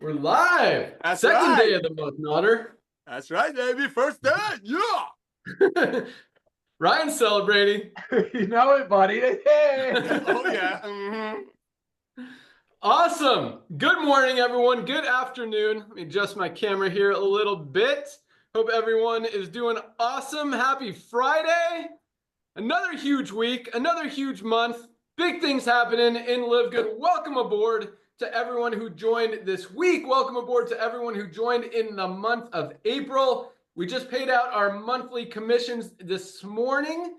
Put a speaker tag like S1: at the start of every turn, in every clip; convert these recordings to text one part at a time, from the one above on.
S1: We're live.
S2: That's
S1: Second
S2: right.
S1: day of the month, Nodder.
S2: That's right, baby. First day. Yeah.
S1: Ryan's celebrating.
S3: You know it, buddy. Hey.
S2: Oh, yeah. Mm-hmm.
S1: Awesome. Good morning, everyone. Good afternoon. Let me adjust my camera here a little bit. Hope everyone is doing awesome. Happy Friday. Another huge week, another huge month. Big things happening in LiveGood. Welcome aboard to everyone who joined this week. Welcome aboard to everyone who joined in the month of April. We just paid out our monthly commissions this morning.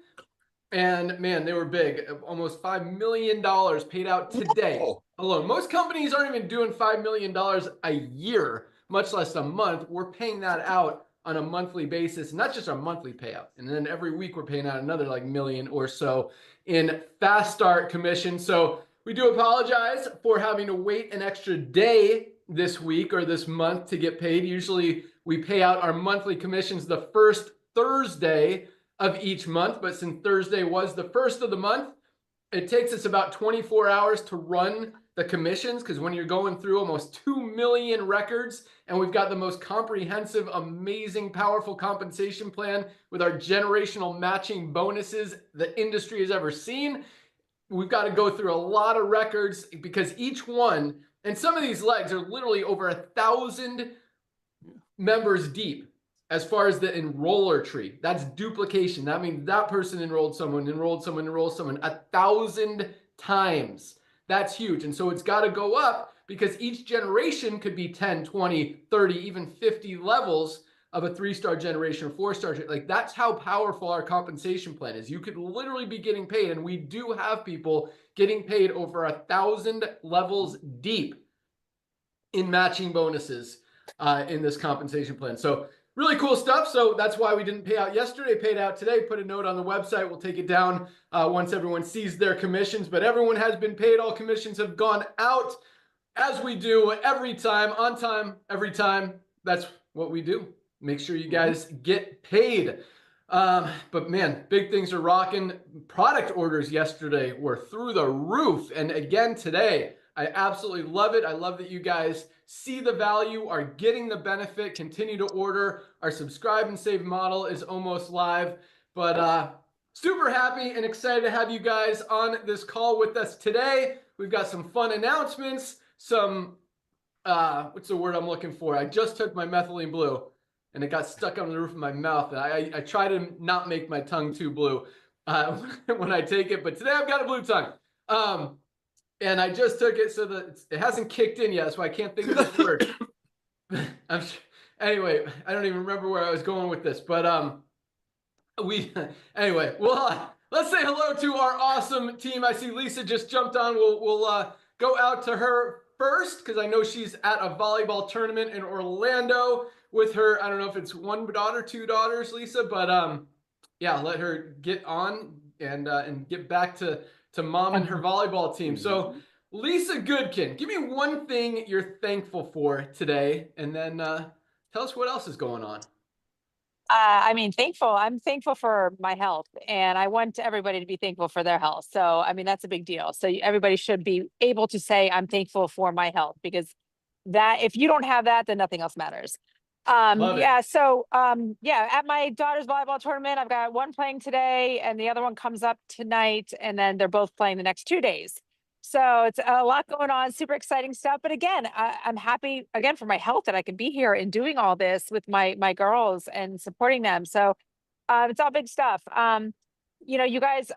S1: And man, they were big. Almost $5 million paid out today alone. Most companies aren't even doing $5 million a year, much less a month. We're paying that out on a monthly basis, not just our monthly payout. And then every week we're paying out another like million or so in fast start commission. So we do apologize for having to wait an extra day this week or this month to get paid. Usually we pay out our monthly commissions the first Thursday of each month, but since Thursday was the first of the month, it takes us about 24 hours to run the commissions, because when you're going through almost 2 million records, and we've got the most comprehensive, amazing, powerful compensation plan with our generational matching bonuses the industry has ever seen, we've got to go through a lot of records, because each one, and some of these legs are literally over 1,000 members deep. As far as the enroller tree, that's duplication. That means that person enrolled someone, 1,000 times. That's huge. And so it's got to go up, because each generation could be 10, 20, 30, even 50 levels of a 3-star generation or 4-star. Like, that's how powerful our compensation plan is. You could literally be getting paid, and we do have people getting paid over 1,000 levels deep in matching bonuses in this compensation plan. So really cool stuff. So that's why we didn't pay out yesterday, paid out today. Put a note on the website. We'll take it down once everyone sees their commissions. But everyone has been paid. All commissions have gone out, as we do every time, on time, every time. That's what we do. Make sure you guys get paid. But man, big things are rocking. Product orders yesterday were through the roof. And again today, I absolutely love it. I love that you guys see the value, are getting the benefit, continue to order. Our subscribe and save model is almost live, but super happy and excited to have you guys on this call with us today. We've got some fun announcements, some, what's the word I'm looking for? I just took my methylene blue and it got stuck on the roof of my mouth. And I try to not make my tongue too blue when I take it, but today I've got a blue tongue. And I just took it so that it hasn't kicked in yet, so I can't think of this word. Anyway, I don't even remember where I was going with this, but anyway, well, let's say hello to our awesome team. I see Lisa just jumped on. We'll go out to her first, because I know she's at a volleyball tournament in Orlando with her. I don't know if it's 1 daughter, 2 daughters, Lisa, but yeah, let her get on and get back to mom and her volleyball team. So Lisa Goodkin, give me one thing you're thankful for today, and then tell us what else is going on.
S4: I'm thankful for my health, and I want everybody to be thankful for their health. So, I mean, that's a big deal. So everybody should be able to say, I'm thankful for my health, because that, if you don't have that, then nothing else matters. Yeah. So, yeah, at my daughter's volleyball tournament, I've got one playing today and the other one comes up tonight, and then they're both playing the next 2 days. So it's a lot going on, super exciting stuff. But again, I'm happy again for my health that I can be here and doing all this with my girls and supporting them. So, it's all big stuff. You know, you guys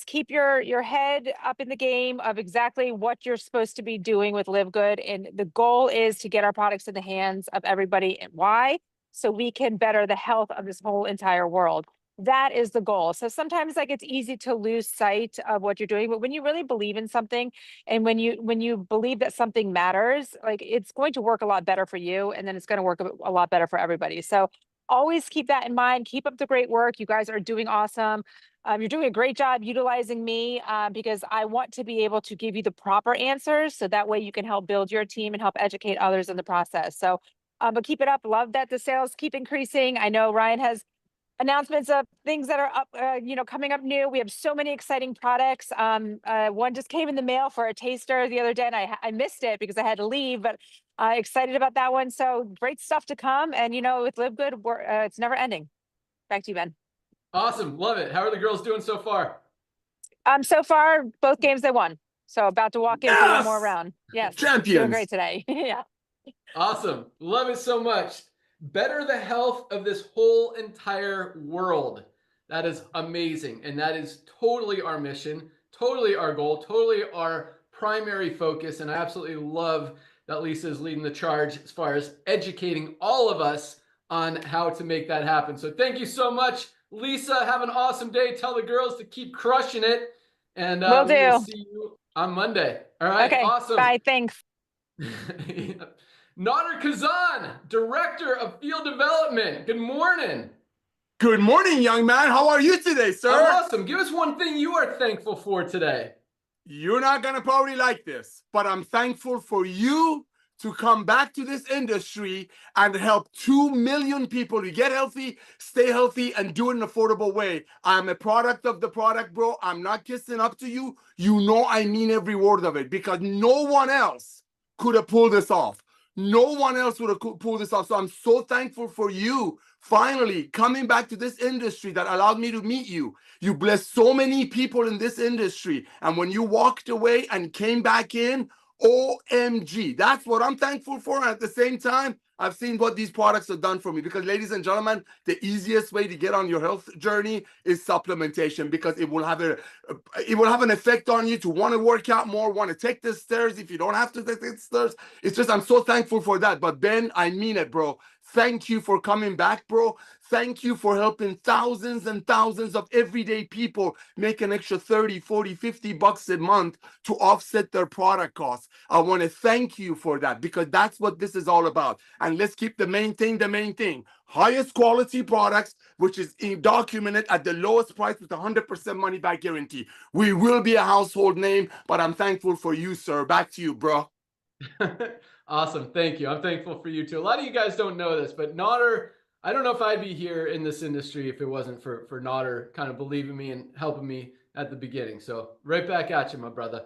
S4: keep your head up in the game of exactly what you're supposed to be doing with LiveGood. And the goal is to get our products in the hands of everybody. And why? So we can better the health of this whole entire world. That is the goal. So sometimes like it's easy to lose sight of what you're doing, but when you really believe in something, and when you believe that something matters, like it's going to work a lot better for you, and then it's going to work a lot better for everybody. So always keep that in mind. Keep up the great work. You guys are doing awesome. You're doing a great job utilizing me because I want to be able to give you the proper answers, so that way you can help build your team and help educate others in the process. So, but keep it up. Love that the sales keep increasing. I know Ryan has announcements of things that are up, coming up new. We have so many exciting products. One just came in the mail for a taster the other day, and I missed it because I had to leave, but excited about that one. So great stuff to come. And, with LiveGood, it's never ending. Back to you, Ben.
S1: Awesome. Love it. How are the girls doing so far?
S4: So far, both games they won. So about to walk in for one more
S2: Yes!
S4: round. Yes.
S2: Champions.
S4: Doing great today. Yeah.
S1: Awesome. Love it so much. Better the health of this whole entire world. That is amazing. And that is totally our mission, totally our goal, totally our primary focus. And I absolutely love that Lisa is leading the charge as far as educating all of us on how to make that happen. So thank you so much, Lisa. Have an awesome day. Tell the girls to keep crushing it. And
S4: Will
S1: we will
S4: do.
S1: see you on Monday. All right.
S4: Okay.
S1: Awesome.
S4: Bye. Thanks.
S1: Nader Kazan, Director of Field Development. Good morning.
S2: Good morning, young man. How are you today, sir?
S1: I'm awesome. Give us one thing you are thankful for today.
S2: You're not going to probably like this, but I'm thankful for you to come back to this industry and help 2 million people to get healthy, stay healthy, and do it in an affordable way. I'm a product of the product, bro. I'm not kissing up to you. You know I mean every word of it, because no one else could have pulled this off. No one else would have pulled this off. So I'm so thankful for you finally coming back to this industry that allowed me to meet you. You blessed so many people in this industry. And when you walked away and came back in, OMG, that's what I'm thankful for. And at the same time, I've seen what these products have done for me, because, ladies and gentlemen, the easiest way to get on your health journey is supplementation, because it will have an effect on you to want to work out more, want to take the stairs if you don't have to take the stairs. It's just, I'm so thankful for that. But Ben, I mean it, bro. Thank you for coming back, bro. Thank you for helping thousands and thousands of everyday people make an extra 30, 40, 50 bucks a month to offset their product costs. I want to thank you for that, because that's what this is all about. And let's keep the main thing. Highest quality products, which is documented at the lowest price with 100% money back guarantee. We will be a household name, but I'm thankful for you, sir. Back to you, bro.
S1: Awesome. Thank you. I'm thankful for you too. A lot of you guys don't know this, but Nader, I don't know if I'd be here in this industry if it wasn't for Nader kind of believing me and helping me at the beginning. So right back at you, my brother.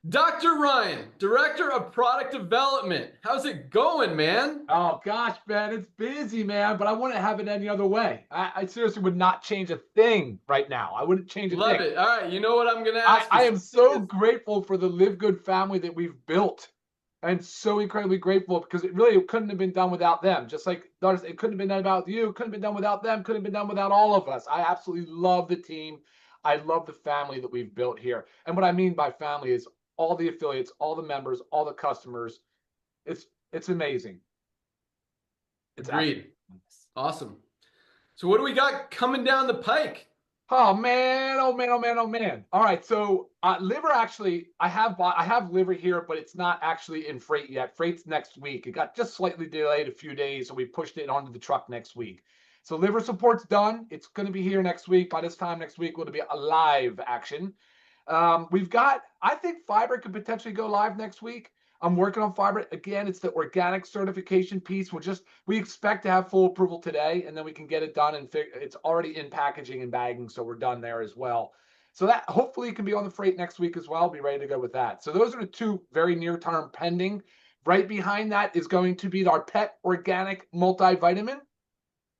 S1: Dr. Ryan, Director of Product Development. How's it going, man?
S3: Oh gosh, Ben, it's busy, man, but I wouldn't have it any other way. I seriously would not change a thing right now. I wouldn't change a thing.
S1: Love it. All right. You know what I'm going to ask?
S3: I am so grateful for the LiveGood family that we've built. And so incredibly grateful, because it really couldn't have been done without them. Just like it couldn't have been done without you, couldn't have been done without them, couldn't have been done without all of us. I absolutely love the team. I love the family that we've built here. And what I mean by family is all the affiliates, all the members, all the customers. It's amazing. It's
S1: Agreed. Awesome. So what do we got coming down the pike?
S3: Oh man, oh man, oh man, oh man. All right, so liver, actually, I have liver here, but it's not actually in freight yet. Freight's next week. It got just slightly delayed a few days, so we pushed it onto the truck next week. So liver support's done. It's going to be here next week. By this time next week, will be a live action. We've got, I think fiber could potentially go live next week. I'm working on fiber. Again, it's the organic certification piece. We expect to have full approval today, and then we can get it done, and it's already in packaging and bagging, so we're done there as well. So that hopefully can be on the freight next week as well. Be ready to go with that. So those are the two very near-term pending. Right behind that is going to be our pet organic multivitamin.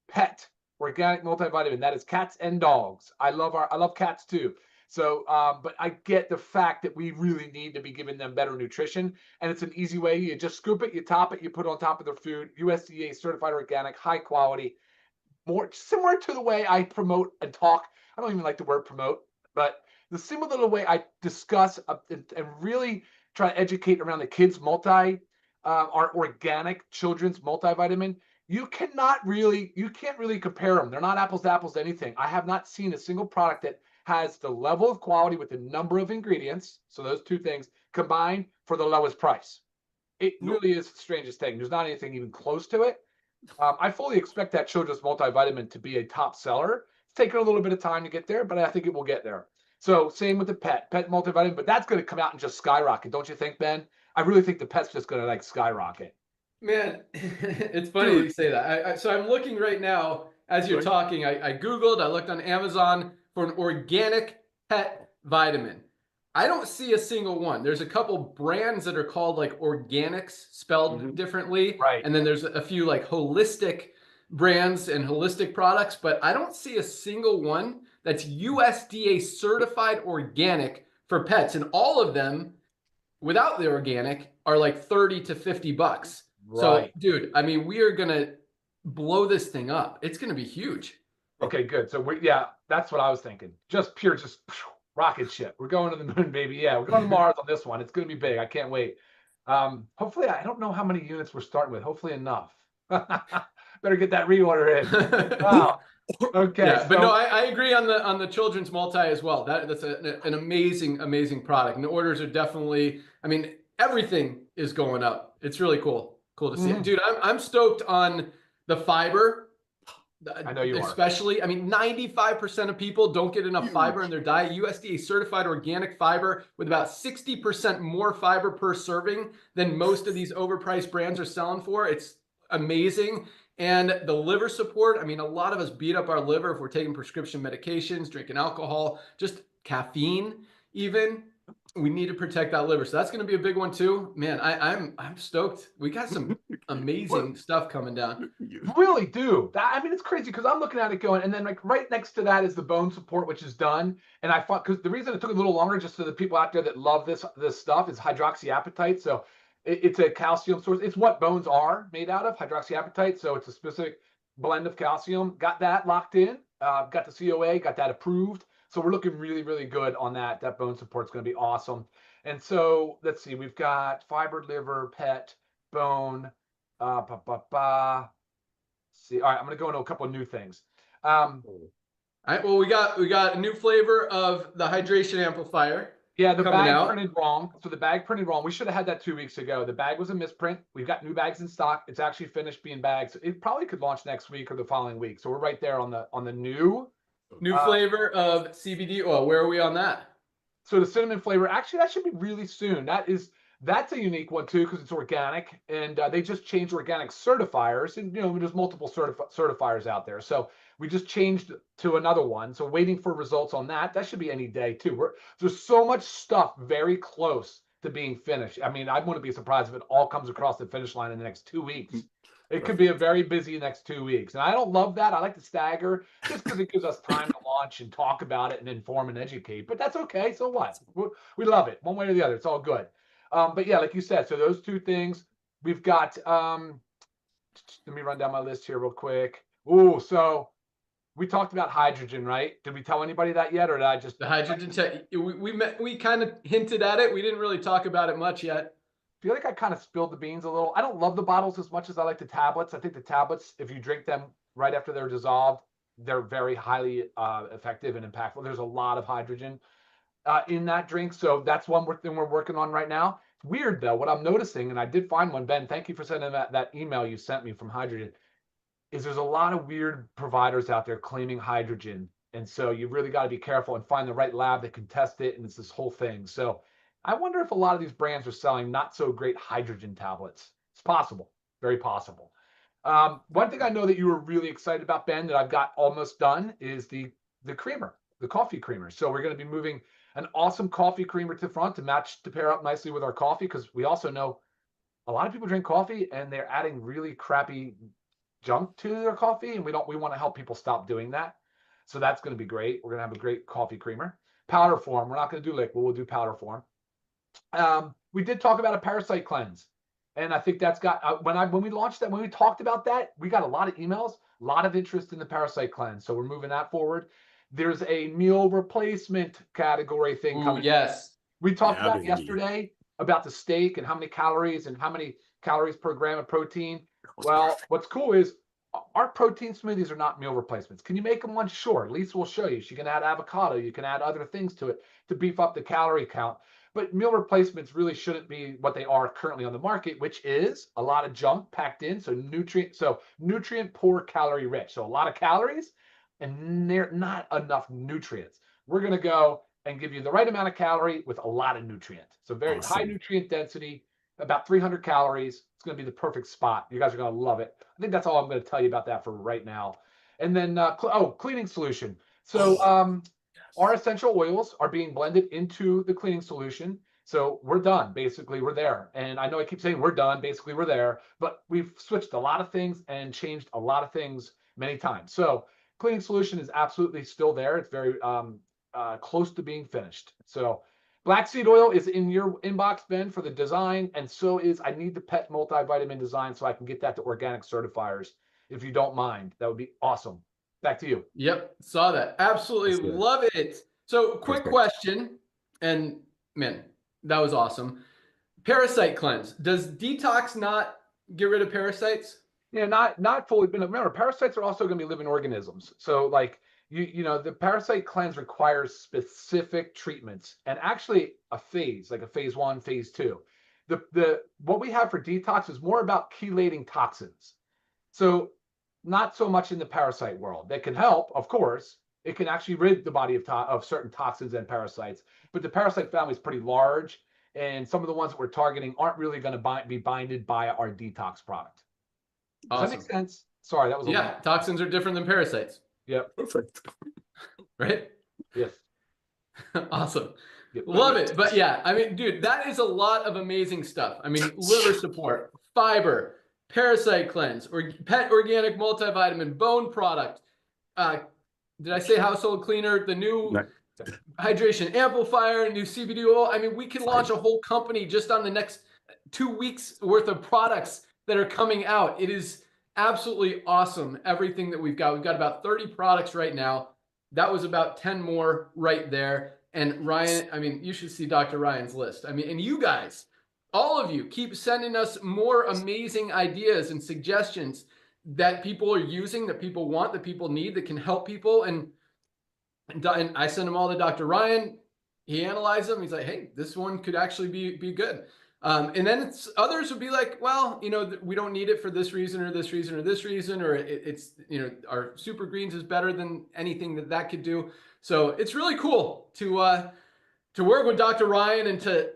S3: Pet organic multivitamin. That is cats and dogs. I love cats too. So, but I get the fact that we really need to be giving them better nutrition, and it's an easy way. You just scoop it, you top it, you put it on top of their food. USDA certified organic, high quality, more similar to the way I promote and talk. I don't even like the word promote, but the similar way I discuss and really try to educate around the kids our organic children's multivitamin. You can't really compare them. They're not apples to apples to anything. I have not seen a single product that has the level of quality with the number of ingredients, so those two things combined, for the lowest price. It really is the strangest thing. There's not anything even close to it. I fully expect that children's multivitamin to be a top seller. It's taken a little bit of time to get there, but I think it will get there. So same with the pet multivitamin, but that's going to come out and just skyrocket, don't you think, Ben? I really think the pet's just going to skyrocket.
S1: Man, it's funny you say that. So I'm looking right now as you're talking, I Googled, I looked on Amazon for an organic pet vitamin. I don't see a single one. There's a couple brands that are called like organics, spelled differently.
S3: Right.
S1: And then there's a few like holistic brands and holistic products, but I don't see a single one that's USDA certified organic for pets. And all of them, without the organic, are like 30 to 50 bucks. So, dude, I mean, we are going to blow this thing up. It's going to be huge.
S3: Okay, good. So yeah, that's what I was thinking. Just pure, rocket ship. We're going to the moon, baby. Yeah, we're going to Mars on this one. It's going to be big. I can't wait. Hopefully, I don't know how many units we're starting with. Hopefully enough. Better get that reorder in. Wow. Okay.
S1: Yeah, but no, I agree on the children's multi as well. That's an amazing product. And the orders are definitely, I mean, everything is going up. It's really cool. Cool to see it. Dude, I'm stoked on the fiber.
S3: I know you
S1: especially, I mean, 95% of people don't get enough fiber in their diet. USDA certified organic fiber with about 60% more fiber per serving than most of these overpriced brands are selling for. It's amazing. And the liver support, I mean, a lot of us beat up our liver if we're taking prescription medications, drinking alcohol, just caffeine even. We need to protect that liver. So that's going to be a big one too. Man, I'm stoked. We got some amazing stuff coming down.
S3: Really do. I mean, it's crazy because I'm looking at it going, and then like right next to that is the bone support, which is done. And I thought, because the reason it took a little longer, just so the people out there that love this stuff, is hydroxyapatite. So it's a calcium source. It's what bones are made out of, hydroxyapatite. So it's a specific blend of calcium. Got that locked in. Got the COA. Got that approved. So we're looking really, really good on that. That bone support is going to be awesome. And so let's see, we've got fiber, liver, pet, bone. See, all right, I'm going to go into a couple of new things.
S1: All right, well, we got a new flavor of the hydration amplifier.
S3: Yeah, the bag printed wrong. So the bag printed wrong. We should have had that 2 weeks ago. The bag was a misprint. We've got new bags in stock. It's actually finished being bagged. So it probably could launch next week or the following week. So we're right there on the new
S1: flavor of CBD oil. Where are we on that?
S3: So the cinnamon flavor, actually, that should be really soon. That's a unique one too because it's organic, and they just changed organic certifiers. And there's multiple certifiers out there. So we just changed to another one. So waiting for results on that. That should be any day too. There's so much stuff very close to being finished. I mean, I wouldn't be surprised if it all comes across the finish line in the next 2 weeks. It could be a very busy next 2 weeks. And I don't love that. I like to stagger just because it gives us time to launch and talk about it and inform and educate. But that's okay. So what? We love it one way or the other. It's all good. But yeah, like you said, so those two things we've got. Let me run down my list here real quick. Ooh, so we talked about hydrogen, right? Did we tell anybody that yet, or did I just
S1: the hydrogen tech? We kind of hinted at it. We didn't really talk about it much yet.
S3: I feel like I kind of spilled the beans a little. I don't love the bottles as much as I like the tablets. I think the tablets, if you drink them right after they're dissolved, they're very highly effective and impactful. There's a lot of hydrogen in that drink. So that's one thing we're working on right now. It's weird though, what I'm noticing, and I did find one, Ben, thank you for sending that email you sent me from hydrogen, is there's a lot of weird providers out there claiming hydrogen. And so you really got to be careful and find the right lab that can test it. And it's this whole thing. So I wonder if a lot of these brands are selling not so great hydrogen tablets. It's possible, very possible. One thing I know that you were really excited about, Ben, that I've got almost done is the creamer, the coffee creamer. So we're going to be moving an awesome coffee creamer to the front to pair up nicely with our coffee, because we also know a lot of people drink coffee and they're adding really crappy junk to their coffee, and we want to help people stop doing that. So that's going to be great. We're going to have a great coffee creamer. Powder form. We're not going to do liquid. We'll do powder form. We did talk about a parasite cleanse, and I think that's got when we launched that, when we talked about that, we got a lot of emails, a lot of interest in the parasite cleanse. So we're moving that forward. There's a meal replacement category thing coming.
S1: Yes,
S3: we talked about yesterday about the steak and how many calories per gram of protein. Well, what's cool is our protein smoothies are not meal replacements. Can you make them one? Sure. Lisa will show you. She can add avocado. You can add other things to it to beef up the calorie count. But meal replacements really shouldn't be what they are currently on the market, which is a lot of junk packed in. So nutrient poor, calorie rich. So a lot of calories and not enough nutrients. We're going to go and give you the right amount of calorie with a lot of nutrient. So very high nutrient density, about 300 calories. It's going to be the perfect spot. You guys are going to love it. I think that's all I'm going to tell you about that for right now. And then, cleaning solution. So our essential oils are being blended into the cleaning solution. So we're done. Basically, we're there. And I know I keep saying we're done. Basically, we're there. But we've switched a lot of things and changed a lot of things many times. So cleaning solution is absolutely still there. It's very close to being finished. So black seed oil is in your inbox, Ben, for the design. And so is, I need the pet multivitamin design so I can get that to organic certifiers. If you don't mind, that would be awesome. Back to you.
S1: Yep, saw that. Absolutely love it. So quick question, and man, that was awesome. Parasite cleanse. Does detox not get rid of parasites?
S3: Yeah, not fully. But remember, parasites are also going to be living organisms. So like the parasite cleanse requires specific treatments and actually a phase, like a phase 1, phase 2. The what we have for detox is more about chelating toxins. So not so much in the parasite world. That can help, of course. It can actually rid the body of certain toxins and parasites. But the parasite family is pretty large, and some of the ones that we're targeting aren't really going to be binded by our detox product. Does that make sense? Sorry, that was a lot.
S1: Toxins are different than parasites.
S3: Yep.
S2: Perfect.
S1: Right?
S3: Yes.
S1: Awesome.
S3: Yep.
S1: Love it. But yeah, I mean, dude, that is a lot of amazing stuff. I mean, liver support, fiber, parasite cleanse, or pet organic multivitamin, bone product. Did I say household cleaner? The new hydration amplifier, new CBD oil. I mean, we can launch a whole company just on the next 2 weeks worth of products that are coming out. It is absolutely awesome. Everything that we've got about 30 products right now. That was about 10 more right there. And Ryan, I mean, you should see Dr. Ryan's list. I mean, and you guys, all of you, keep sending us more amazing ideas and suggestions that people are using, that people want, that people need, that can help people. And I send them all to Dr. Ryan. He analyzes them. He's like, hey, this one could actually be good. And then others would be like, well, we don't need it for this reason or this reason or this reason, or it's our super greens is better than anything that could do. So it's really cool to work with Dr. Ryan and to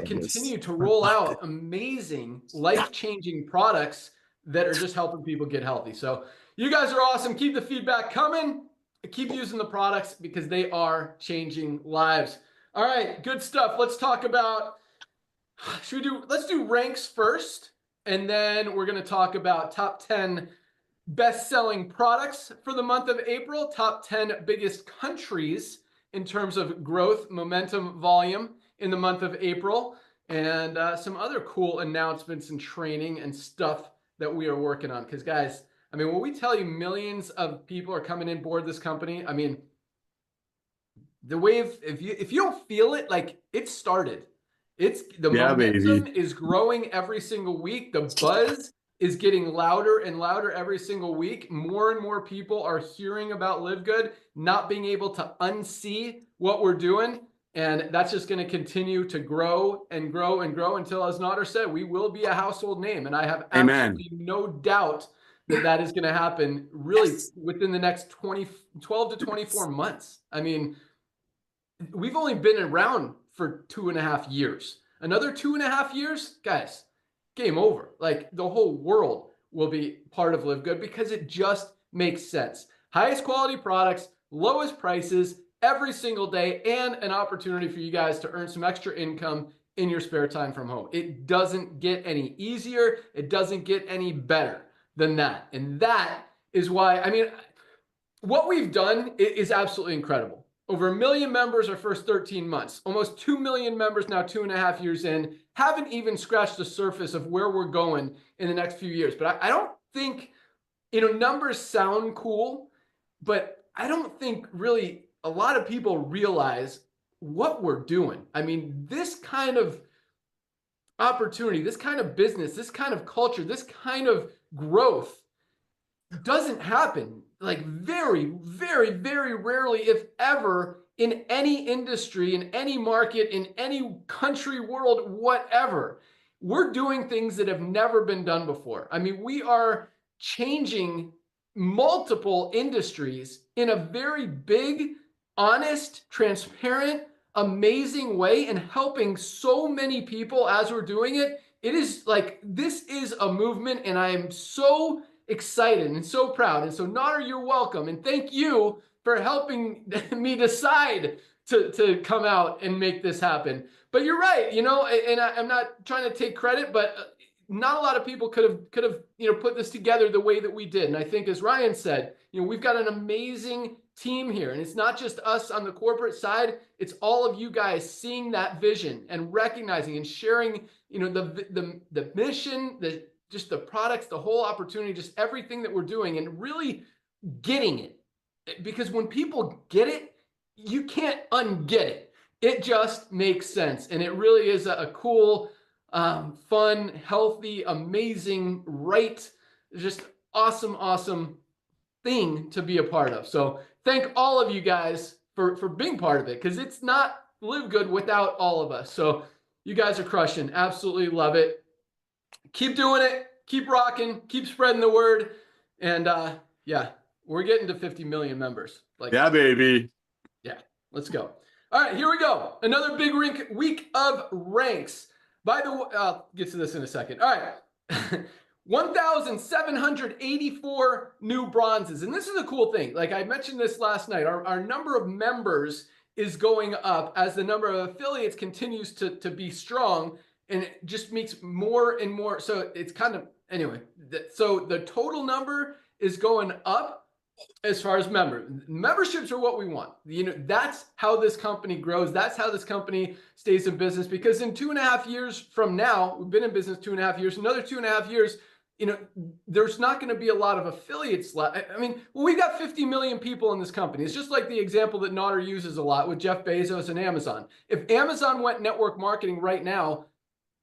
S1: continue to roll out amazing, life-changing products that are just helping people get healthy. So you guys are awesome. Keep the feedback coming. Keep using the products because they are changing lives. All right, good stuff. Let's talk about, let's do ranks first, and then we're going to talk about top 10 best-selling products for the month of April, top 10 biggest countries in terms of growth, momentum, volume in the month of April, and some other cool announcements and training and stuff that we are working on. Because guys, I mean, when we tell you millions of people are coming in board this company, I mean, the wave, if you don't feel it, like it started. The momentum is growing every single week. The buzz is getting louder and louder every single week. More and more people are hearing about LiveGood, not being able to unsee what we're doing. And that's just going to continue to grow and grow and grow until, as Nader said, we will be a household name. And I have absolutely no doubt that is going to happen really within the next 12 to 24 months. I mean, we've only been around for 2.5 years. Another 2.5 years, guys, game over. Like the whole world will be part of LiveGood because it just makes sense. Highest quality products, lowest prices every single day, and an opportunity for you guys to earn some extra income in your spare time from home. It doesn't get any easier. It doesn't get any better than that. And that is why, I mean, what we've done is absolutely incredible. Over 1 million members our first 13 months, almost 2 million members now 2.5 years in, haven't even scratched the surface of where we're going in the next few years. But I don't think, numbers sound cool, but I don't think really a lot of people realize what we're doing. I mean, this kind of opportunity, this kind of business, this kind of culture, this kind of growth doesn't happen like very, very, very rarely, if ever, in any industry, in any market, in any country, world, whatever. We're doing things that have never been done before. I mean, we are changing multiple industries in a very big, honest, transparent, amazing way and helping so many people as we're doing it. It is like, this is a movement, and I am so excited and so proud. And so Nader, you're welcome. And thank you for helping me decide to come out and make this happen. But you're right, you know, and I'm not trying to take credit, but not a lot of people could have, you know, put this together the way that we did. And I think, as Ryan said, you know, we've got an amazing team here, and it's not just us on the corporate side. It's all of you guys seeing that vision and recognizing and sharing, you know, the mission, just the products, the whole opportunity, just everything that we're doing, and really getting it. Because when people get it, you can't unget it. It just makes sense. And it really is a cool, fun, healthy, amazing, right, just awesome thing to be a part of. So thank all of you guys for being part of it, because it's not LiveGood without all of us. So you guys are crushing. Absolutely love it. Keep doing it. Keep rocking. Keep spreading the word. And yeah, we're getting to 50 million members. Like,
S2: yeah, baby.
S1: Yeah, let's go. All right, here we go. Another big week of ranks. By the way, I'll get to this in a second. All right. 1,784 new bronzes. And this is a cool thing. Like I mentioned this last night, our number of members is going up as the number of affiliates continues to be strong, and it just makes more and more. So it's kind of, anyway, so the total number is going up as far as memberships are what we want. You know, that's how this company grows. That's how this company stays in business, because in 2.5 years from now, we've been in business 2.5 years, another 2.5 years, you know, there's not going to be a lot of affiliates left. I mean, well, we've got 50 million people in this company. It's just like the example that Nader uses a lot with Jeff Bezos and Amazon. If Amazon went network marketing right now,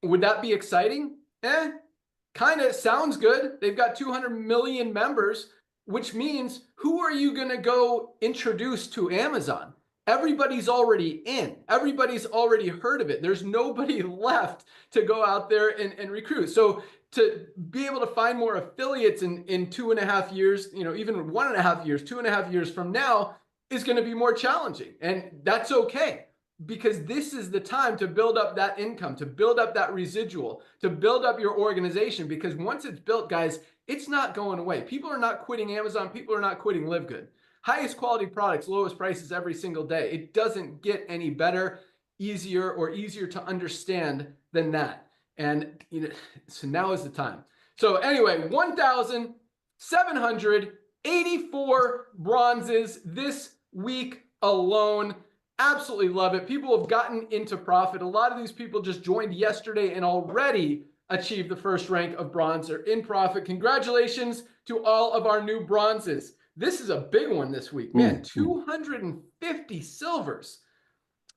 S1: would that be exciting? Kind of sounds good. They've got 200 million members, which means who are you going to go introduce to Amazon? Everybody's already in. Everybody's already heard of it. There's nobody left to go out there and recruit. So to be able to find more affiliates in 2.5 years, you know, even 1.5 years, 2.5 years from now is going to be more challenging. And that's okay, because this is the time to build up that income, to build up that residual, to build up your organization, because once it's built, guys, it's not going away. People are not quitting Amazon. People are not quitting LiveGood. Highest quality products, lowest prices every single day. It doesn't get any better, easier to understand than that. And you know, so now is the time. So anyway, 1,784 bronzes this week alone. Absolutely love it. People have gotten into profit. A lot of these people just joined yesterday and already achieved the first rank of bronze or in profit. Congratulations to all of our new bronzes. This is a big one this week, man. 250 silvers.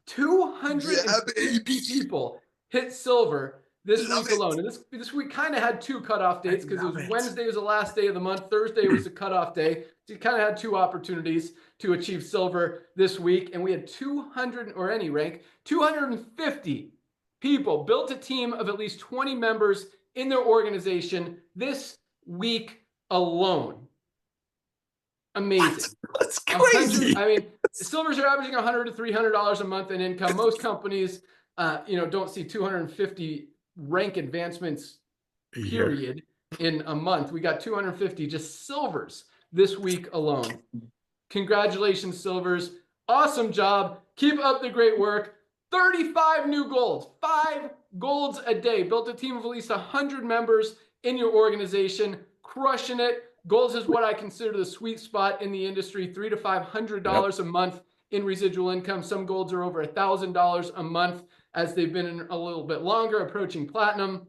S1: 250 people hit silver this week alone. And this week kind of had two cutoff dates, because it was Wednesday was the last day of the month. Thursday was the cutoff day. So you kind of had two opportunities to achieve silver this week. And we had 250 people built a team of at least 20 members in their organization this week alone. Amazing.
S2: That's crazy.
S1: I mean, silvers are averaging $100 to $300 a month in income. Most companies, you know, don't see 250 rank advancements, period, in a month. We got 250 just silvers this week alone. Congratulations, silvers. Awesome job. Keep up the great work. 35 new golds, 5 golds a day. Built a team of at least 100 members in your organization, crushing it. Golds is what I consider the sweet spot in the industry, $300 to $500 a month in residual income. Some golds are over $1,000 a month as they've been in a little bit longer, approaching platinum.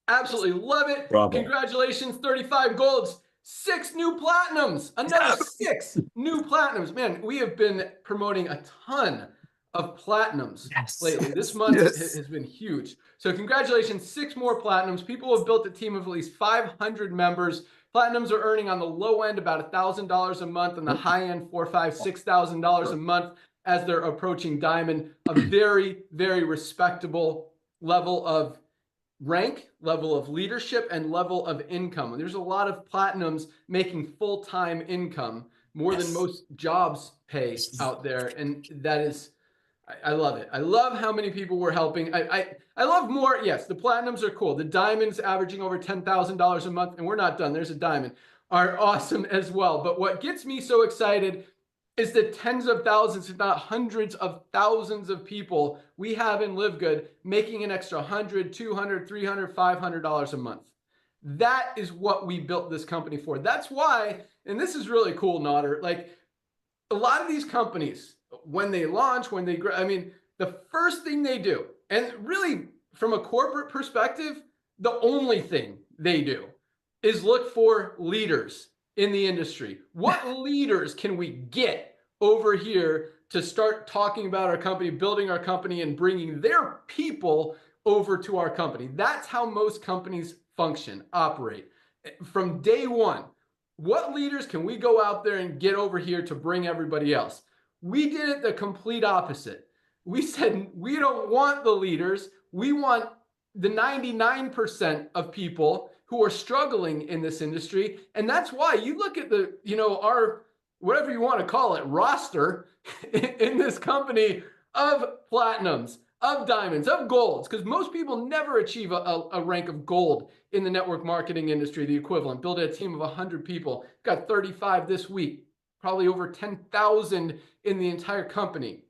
S1: Absolutely love it.
S2: Bravo.
S1: Congratulations, 35 golds, 6 new platinums, another 6 new platinums. Man, we have been promoting a ton of platinums lately. This month has been huge. So congratulations, 6 more platinums. People have built a team of at least 500 members. Platinums are earning on the low end about $1,000 a month, and the high end $4,000, $5,000, $6,000 a month as they're approaching diamond. A very, very respectable level of rank, level of leadership, and level of income. There's a lot of platinums making full-time income, more than most jobs pay out there, and that is I love it. I love how many people we're helping. I love more. Yes, the platinums are cool. The diamonds averaging over $10,000 a month, and we're not done. There's a diamond, are awesome as well. But what gets me so excited is the tens of thousands, if not hundreds of thousands of people we have in LiveGood making an extra $100, $200, $300, $500 a month. That is what we built this company for. That's why, and this is really cool, Nodder, like a lot of these companies, when they launch, when they grow, I mean, the first thing they do, and really from a corporate perspective, the only thing they do is look for leaders in the industry. What leaders can we get over here to start talking about our company, building our company, and bringing their people over to our company? That's how most companies function, operate. From day one, what leaders can we go out there and get over here to bring everybody else? We did it the complete opposite. We said, we don't want the leaders. We want the 99% of people who are struggling in this industry. And that's why you look at the, our, whatever you want to call it, roster in this company of platinums, of diamonds, of golds, because most people never achieve a rank of gold in the network marketing industry, the equivalent. Build a team of 100 people, got 35 this week, probably over 10,000 in the entire company.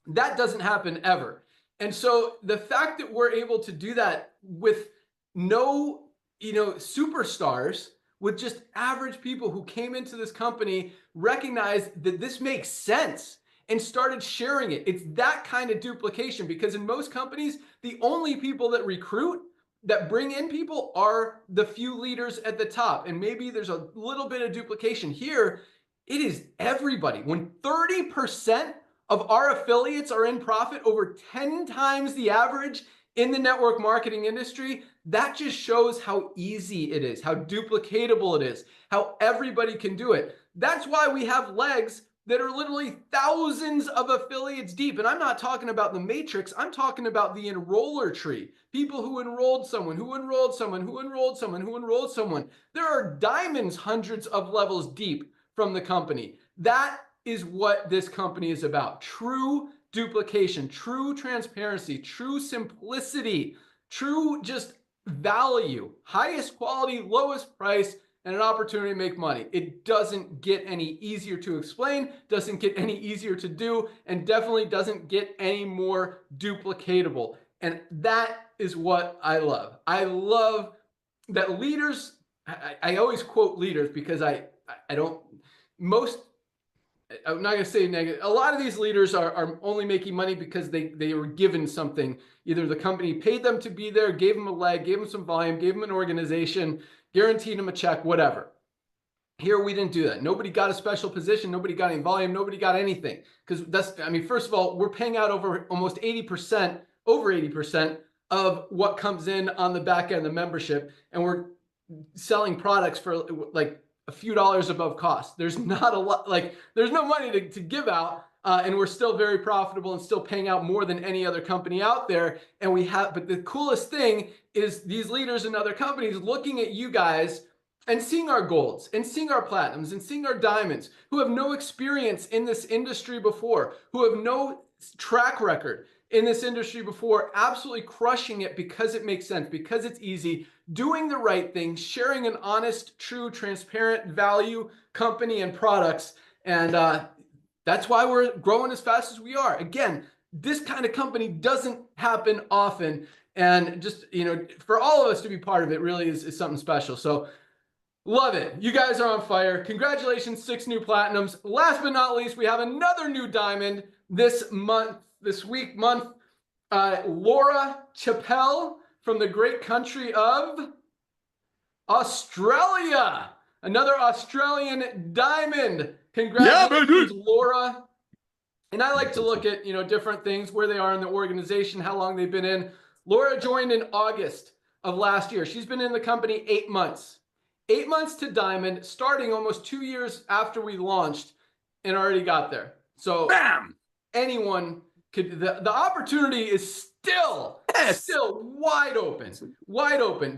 S1: That doesn't happen ever. And so the fact that we're able to do that with no, superstars, with just average people who came into this company, recognized that this makes sense and started sharing it. It's that kind of duplication, because in most companies, the only people that recruit, that bring in people, are the few leaders at the top. And maybe there's a little bit of duplication here. It is everybody. When 30% of our affiliates are in profit, over 10 times the average in the network marketing industry, that just shows how easy it is, how duplicatable it is, how everybody can do it. That's why we have legs that are literally thousands of affiliates deep. And I'm not talking about the matrix. I'm talking about the enroller tree. People who enrolled someone, who enrolled someone, who enrolled someone, who enrolled someone. There are diamonds hundreds of levels deep from the company. That is what this company is about. True duplication, true transparency, true simplicity, true just value, highest quality, lowest price, and an opportunity to make money. It doesn't get any easier to explain, doesn't get any easier to do, and definitely doesn't get any more duplicatable. And that is what I love. I love that leaders, I always quote leaders because I'm not going to say negative. A lot of these leaders are only making money because they were given something. Either the company paid them to be there, gave them a leg, gave them some volume, gave them an organization, guaranteed them a check, whatever. Here, we didn't do that. Nobody got a special position. Nobody got any volume. Nobody got anything. Because first of all, we're paying out over 80% of what comes in on the back end of the membership. And we're selling products for like a few dollars above cost. There's not a lot, there's no money to give out. And we're still very profitable and still paying out more than any other company out there. But the coolest thing is these leaders in other companies looking at you guys and seeing our golds and seeing our platinums and seeing our diamonds, who have no experience in this industry before, who have no track record in this industry before, absolutely crushing it because it makes sense, because it's easy, doing the right thing, sharing an honest, true, transparent value company and products. And that's why we're growing as fast as we are. Again, this kind of company doesn't happen often. And just, for all of us to be part of it really is something special. So love it. You guys are on fire. Congratulations, 6 new platinums. Last but not least, we have another new diamond this month. Laura Chappelle from the great country of Australia. Another Australian diamond. Congratulations, Laura. And I like to look at, different things, where they are in the organization, how long they've been in. Laura joined in August of last year. She's been in the company 8 months. 8 months to diamond, starting almost 2 years after we launched, and already got there. So bam! Anyone could, the opportunity is still wide open.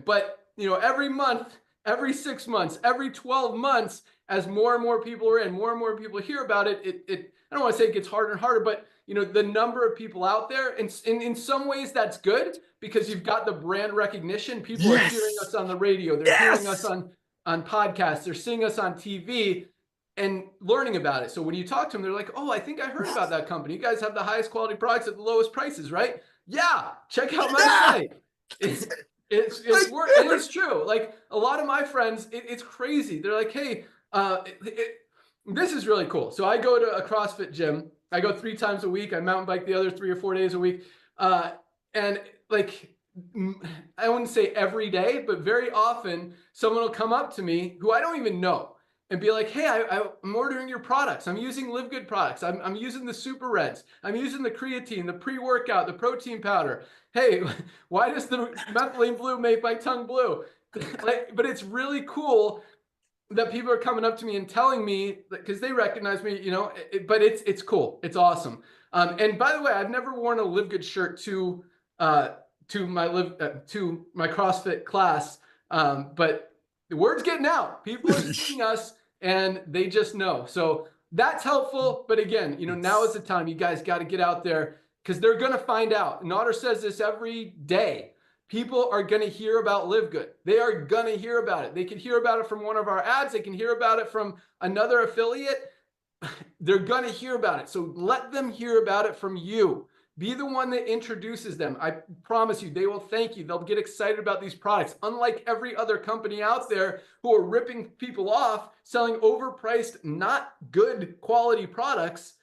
S1: But every month, every 6 months, every 12 months, as more and more people are in, more and more people hear about it, I don't want to say it gets harder and harder, but the number of people out there. And in some ways that's good because you've got the brand recognition. People are hearing us on the radio. They're hearing us on podcasts. They're seeing us on TV and learning about it. So when you talk to them, they're like, oh, I think I heard about that company. You guys have the highest quality products at the lowest prices, right? Yeah, check out my site. It's true. Like a lot of my friends, it's crazy. They're like, hey, this is really cool. So I go to a CrossFit gym. I go 3 times a week. I mountain bike the other 3 or 4 days a week. And like, I wouldn't say every day, but very often someone will come up to me who I don't even know and be like, hey, I'm ordering your products. I'm using LiveGood products. I'm using the Super Reds. I'm using the creatine, the pre-workout, the protein powder. Hey, why does the methylene blue make my tongue blue? But it's really cool that people are coming up to me and telling me because they recognize me, but it's cool. It's awesome. And by the way, I've never worn a LiveGood shirt to my CrossFit class. But the word's getting out. People are seeing us and they just know. So that's helpful. But again, now is the time. You guys got to get out there because they're going to find out. Nader says this every day. People are going to hear about LiveGood. They are going to hear about it. They can hear about it from one of our ads. They can hear about it from another affiliate. They're going to hear about it. So let them hear about it from you. Be the one that introduces them. I promise you, they will thank you. They'll get excited about these products. Unlike every other company out there who are ripping people off, selling overpriced, not good quality products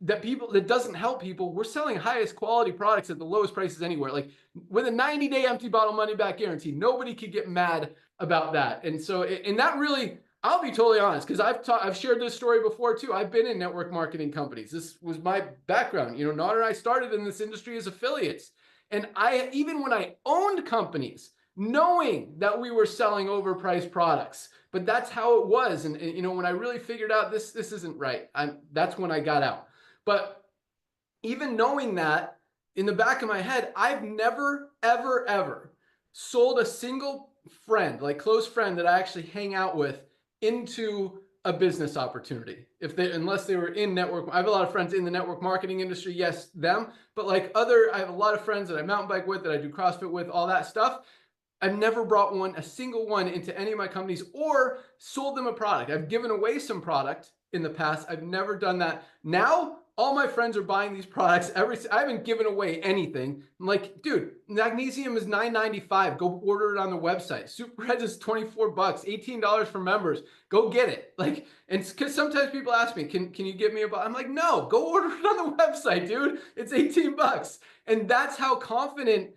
S1: that doesn't help people. We're selling highest quality products at the lowest prices anywhere. Like with a 90-day empty bottle money back guarantee, nobody could get mad about that. And so, and that really, I'll be totally honest, because I've shared this story before too. I've been in network marketing companies. This was my background. Nader and I started in this industry as affiliates. And even when I owned companies, knowing that we were selling overpriced products, but that's how it was. And when I really figured out this isn't right, that's when I got out. But even knowing that in the back of my head, I've never, ever, ever sold a single friend, like close friend that I actually hang out with, into a business opportunity. Unless they were in network. I have a lot of friends in the network marketing industry. Yes, them. But I have a lot of friends that I mountain bike with, that I do CrossFit with, all that stuff. I've never brought a single one into any of my companies or sold them a product. I've given away some product in the past. I've never done that. Now, all my friends are buying these products. I haven't given away anything. I'm like, dude, magnesium is $9.95. Go order it on the website. Super Reds is $24, $18 for members. Go get it. And because sometimes people ask me, can you get me a bottle? I'm like, no, go order it on the website, dude. It's $18. And that's how confident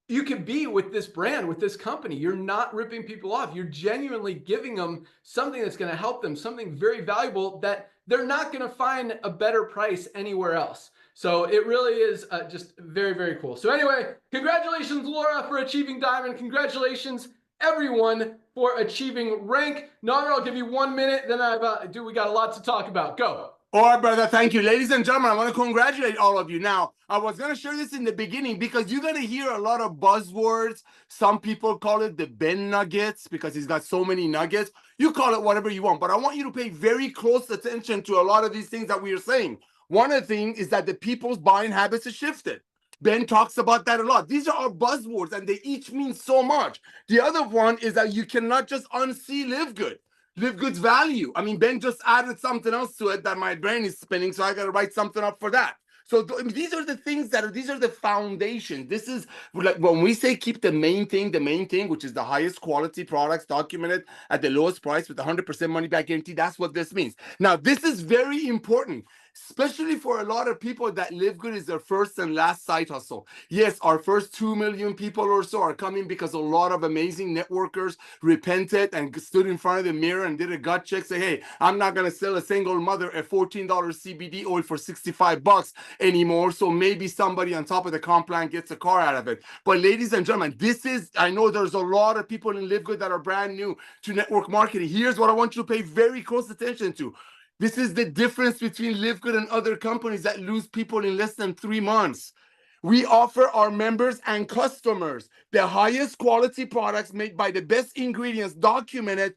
S1: you can be with this brand, with this company. You're not ripping people off. You're genuinely giving them something that's going to help them, something very valuable that they're not going to find a better price anywhere else. So it really is just very, very cool. So anyway, congratulations, Laura, for achieving Diamond. Congratulations, everyone, for achieving rank. Nader, I'll give you 1 minute. Then we got a lot to talk about. Go.
S2: All right, brother. Thank you. Ladies and gentlemen, I want to congratulate all of you. Now, I was going to share this in the beginning because you're going to hear a lot of buzzwords. Some people call it the Ben Nuggets because he's got so many nuggets. You call it whatever you want, but I want you to pay very close attention to a lot of these things that we are saying. One of the things is that the people's buying habits have shifted. Ben talks about that a lot. These are our buzzwords, and they each mean so much. The other one is that you cannot just unsee LiveGood. LiveGood's value. I mean, Ben just added something else to it that my brain is spinning, so I got to write something up for that. So these are the things these are the foundation. This is like when we say keep the main thing, which is the highest quality products documented at the lowest price with 100% money back guarantee. That's what this means. Now, this is very important, especially for a lot of people that LiveGood is their first and last side hustle. Yes, our first 2 million people or so are coming because a lot of amazing networkers repented and stood in front of the mirror and did a gut check, say, hey, I'm not going to sell a single mother a $14 CBD oil for $65 anymore. So maybe somebody on top of the comp plan gets a car out of it. But ladies and gentlemen, I know there's a lot of people in LiveGood that are brand new to network marketing. Here's what I want you to pay very close attention to. This is the difference between LiveGood and other companies that lose people in less than 3 months. We offer our members and customers the highest quality products made by the best ingredients documented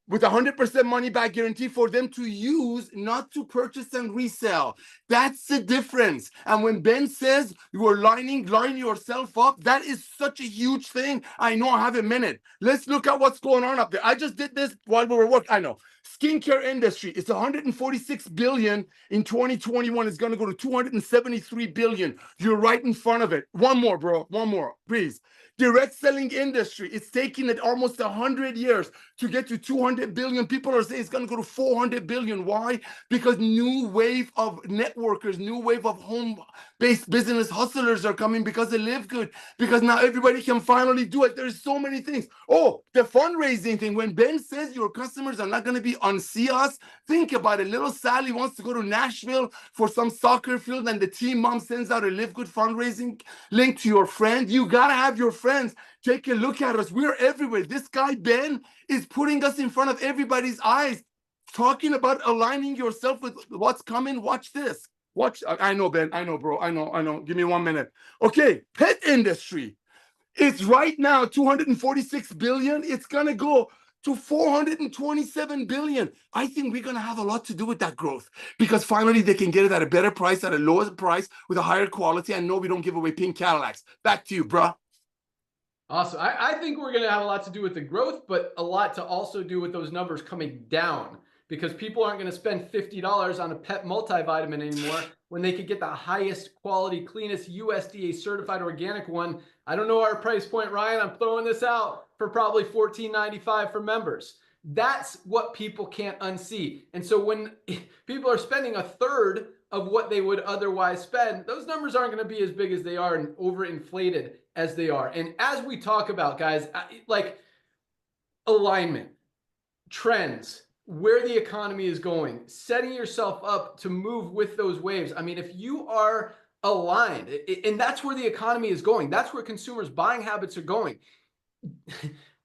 S2: with 100% money back guarantee for them to use, not to purchase and resell. That's the difference. And when Ben says you are lining yourself up, that is such a huge thing. I know I have a minute. Let's look at what's going on up there. I just did this while we were working. I know. Skincare industry, it's 146 billion in 2021. It's going to go to 273 billion. You're right in front of it. One more, bro. One more, please. Direct selling industry, it's taking it almost 100 years to get to 200 billion. People are saying it's going to go to 400 billion. Why? Because new wave of networkers, new wave of home-based business hustlers are coming because of LiveGood, because now everybody can finally do it. There's so many things. Oh, the fundraising thing. When Ben says your customers are not going to be on See Us, think about it. Little Sally wants to go to Nashville for some soccer field, and the team mom sends out a LiveGood fundraising link to your friend. You got to have your friends take a look at us. We're everywhere. This guy, Ben, is putting us in front of everybody's eyes, talking about aligning yourself with what's coming. Watch this. Watch. I know, Ben. I know, bro. I know. Give me 1 minute. Okay. Pet industry. It's right now 246 billion. It's going to go to 427 billion. I think we're going to have a lot to do with that growth, because finally they can get it at a better price, at a lower price, with a higher quality. I know we don't give away pink Cadillacs. Back to you, bro.
S1: Awesome. I think we're going to have a lot to do with the growth, but a lot to also do with those numbers coming down, because people aren't going to spend $50 on a pet multivitamin anymore when they could get the highest quality, cleanest USDA certified organic one. I don't know our price point, Ryan. I'm throwing this out for probably $14.95 for members. That's what people can't unsee. And so when people are spending a third of what they would otherwise spend, those numbers aren't going to be as big as they are and overinflated as they are. And as we talk about, guys, like alignment, trends, where the economy is going, setting yourself up to move with those waves. I mean, if you are aligned, and that's where the economy is going, that's where consumers' buying habits are going.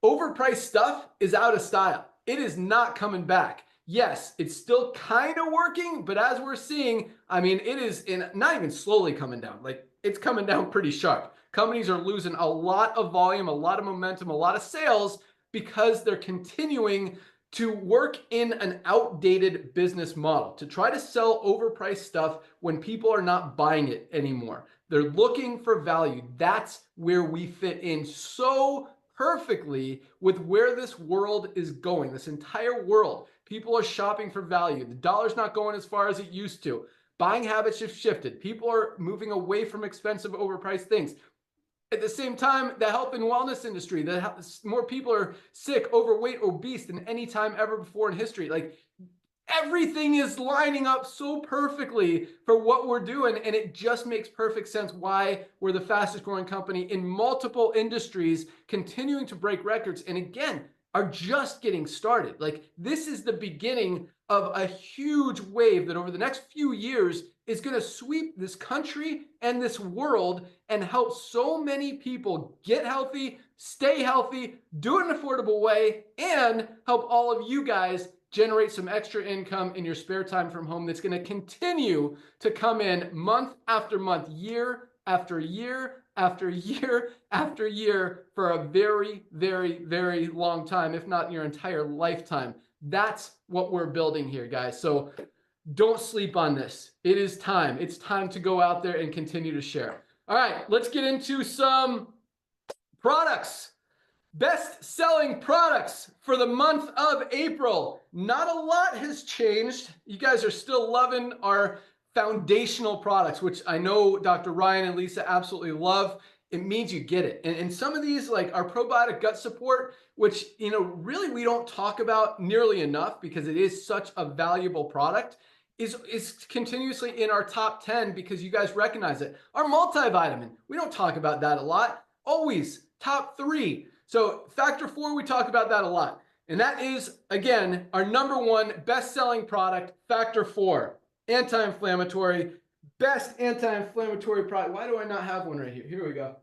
S1: Overpriced stuff is out of style. It is not coming back. Yes, it's still kind of working, but as we're seeing, I mean, it is not even slowly coming down. Like, it's coming down pretty sharp. Companies are losing a lot of volume, a lot of momentum, a lot of sales, because they're continuing to work in an outdated business model, to try to sell overpriced stuff when people are not buying it anymore. They're looking for value. That's where we fit in so perfectly with where this world is going. This entire world, people are shopping for value. The dollar's not going as far as it used to. Buying habits have shifted. People are moving away from expensive, overpriced things. At the same time, the health and wellness industry, more people are sick, overweight, obese than any time ever before in history. Like, everything is lining up so perfectly for what we're doing, and it just makes perfect sense why we're the fastest growing company in multiple industries, continuing to break records, and again, are just getting started. Like, this is the beginning of a huge wave that over the next few years is going to sweep this country and this world and help so many people get healthy, stay healthy, do it in an affordable way, and help all of you guys generate some extra income in your spare time from home that's going to continue to come in month after month, year after year after year after year for a very, very, very long time, if not your entire lifetime. That's what we're building here, guys. So don't sleep on this. It is time. It's time to go out there and continue to share. All right, let's get into some products. Best-selling products for the month of April. Not a lot has changed. You guys are still loving our foundational products, which I know Dr. Ryan and Lisa absolutely love. It means you get it. And some of these, like our probiotic gut support, which, you know, really we don't talk about nearly enough because it is such a valuable product, is continuously in our top 10 because you guys recognize it. Our multivitamin, we don't talk about that a lot. Always top 3. So factor 4, we talk about that a lot. And that is, again, our #1 best-selling product, factor 4, anti-inflammatory, best anti-inflammatory product. Why do I not have one right here? Here we go.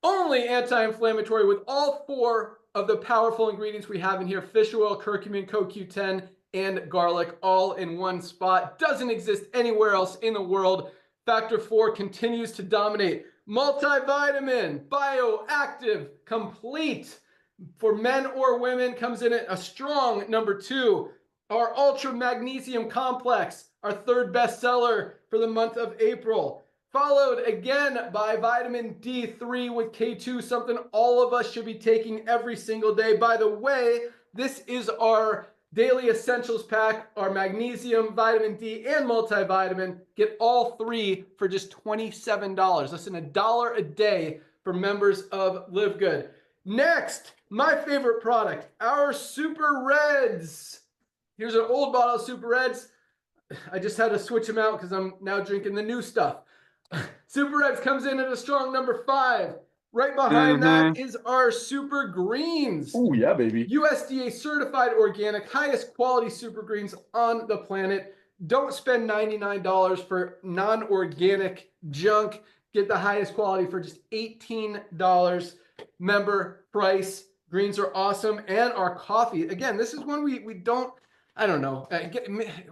S1: Only anti-inflammatory with all 4 of the powerful ingredients we have in here: fish oil, curcumin, CoQ10, and garlic, all in one spot. Doesn't exist anywhere else in the world. Factor 4 continues to dominate. Multivitamin, bioactive, complete. For men or women, comes in at a strong number 2. Our Ultra Magnesium Complex, our 3rd bestseller for the month of April. Followed again by vitamin D3 with K2, something all of us should be taking every single day. By the way, this is our daily essentials pack, our magnesium, vitamin D, and multivitamin. Get all 3 for just $27. Less than $1 a day for members of LiveGood. Next, my favorite product, our Super Reds. Here's an old bottle of Super Reds. I just had to switch them out because I'm now drinking the new stuff. Super Reds comes in at a strong number 5. Right behind that is our Super Greens.
S2: Oh, yeah, baby.
S1: USDA certified organic, highest quality super greens on the planet. Don't spend $99 for non-organic junk. Get the highest quality for just $18 member price. Greens are awesome. And our coffee. Again, this is one we don't, I don't know.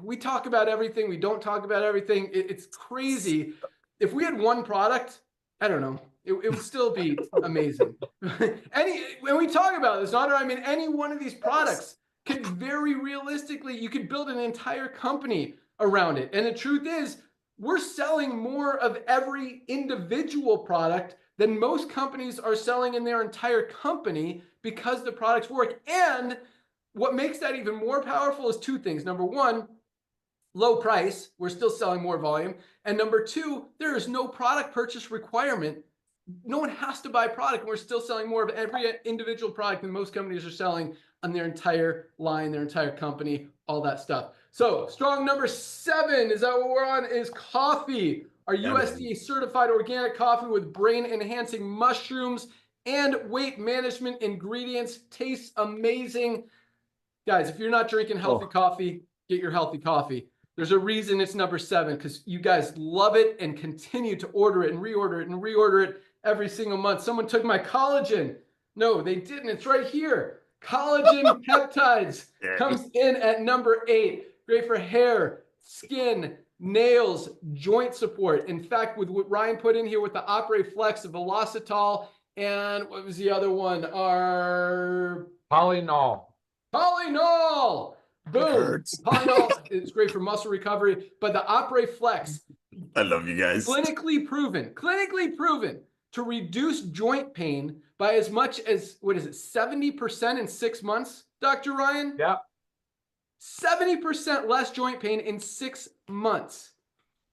S1: We talk about everything. We don't talk about everything. It's crazy. If we had one product, I don't know. It would still be amazing. When we talk about this, Nader, I mean, any one of these products could very realistically, you could build an entire company around it. And the truth is, we're selling more of every individual product than most companies are selling in their entire company because the products work. And what makes that even more powerful is 2 things. Number 1, low price. We're still selling more volume. And number 2, there is no product purchase requirement. No one has to buy product. And we're still selling more of every individual product than most companies are selling on their entire line, their entire company, all that stuff. So strong number 7, is that what we're on, is coffee. Our USDA certified organic coffee with brain enhancing mushrooms and weight management ingredients. Tastes amazing. Guys, if you're not drinking healthy coffee, get your healthy coffee. There's a reason it's number 7, because you guys love it and continue to order it and reorder it and reorder it every single month. Someone took my collagen. No, they didn't. It's right here. Collagen peptides comes in at number 8. Great for hair, skin, nails, joint support. In fact, with what Ryan put in here with the Opera Flex, the Velocitol, and what was the other one? Our
S3: Polynol.
S1: Polynol. Boom. Polynol is great for muscle recovery, but the Opera Flex,
S2: I love you guys.
S1: clinically proven to reduce joint pain by as much as, 70% in 6 months, Dr. Ryan?
S3: Yeah.
S1: 70% less joint pain in 6 months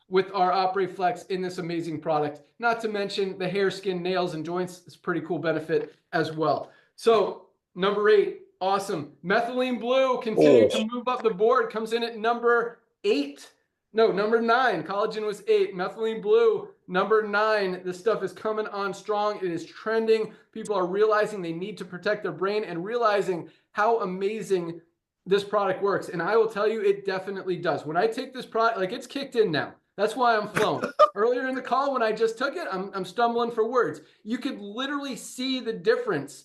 S1: with our Opera Flex in this amazing product. Not to mention the hair, skin, nails, and joints is pretty cool benefit as well. So number 8, awesome. Methylene Blue continuing to move up the board, comes in at number 8. No, number 9. Collagen was 8. Methylene Blue, number 9. This stuff is coming on strong. It is trending. People are realizing they need to protect their brain and realizing how amazing this product works. And I will tell you, it definitely does. When I take this product, like, it's kicked in now. That's why I'm flowing. Earlier in the call, when I just took it, I'm stumbling for words. You could literally see the difference.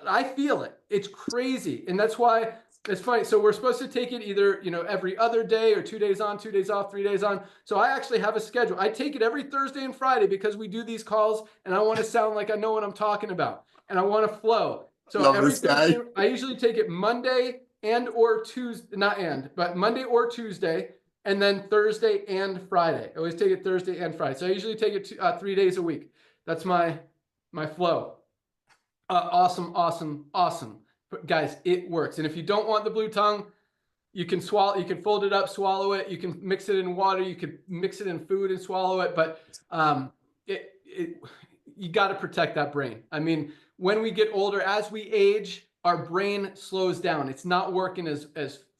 S1: I feel it. It's crazy. And that's why it's funny. So we're supposed to take it either, every other day, or 2 days on, 2 days off, 3 days on. So I actually have a schedule. I take it every Thursday and Friday because we do these calls and I want to sound like I know what I'm talking about and I want to flow. So every Thursday, I usually take it Monday or Tuesday, Monday or Tuesday, and then Thursday and Friday. I always take it Thursday and Friday. So I usually take it 3 days a week. That's my flow. Awesome. But guys, it works. And if you don't want the blue tongue, you can swallow. You can fold it up, swallow it. You can mix it in water. You can mix it in food and swallow it. But you got to protect that brain. I mean, when we get older, as we age, our brain slows down. It's not working as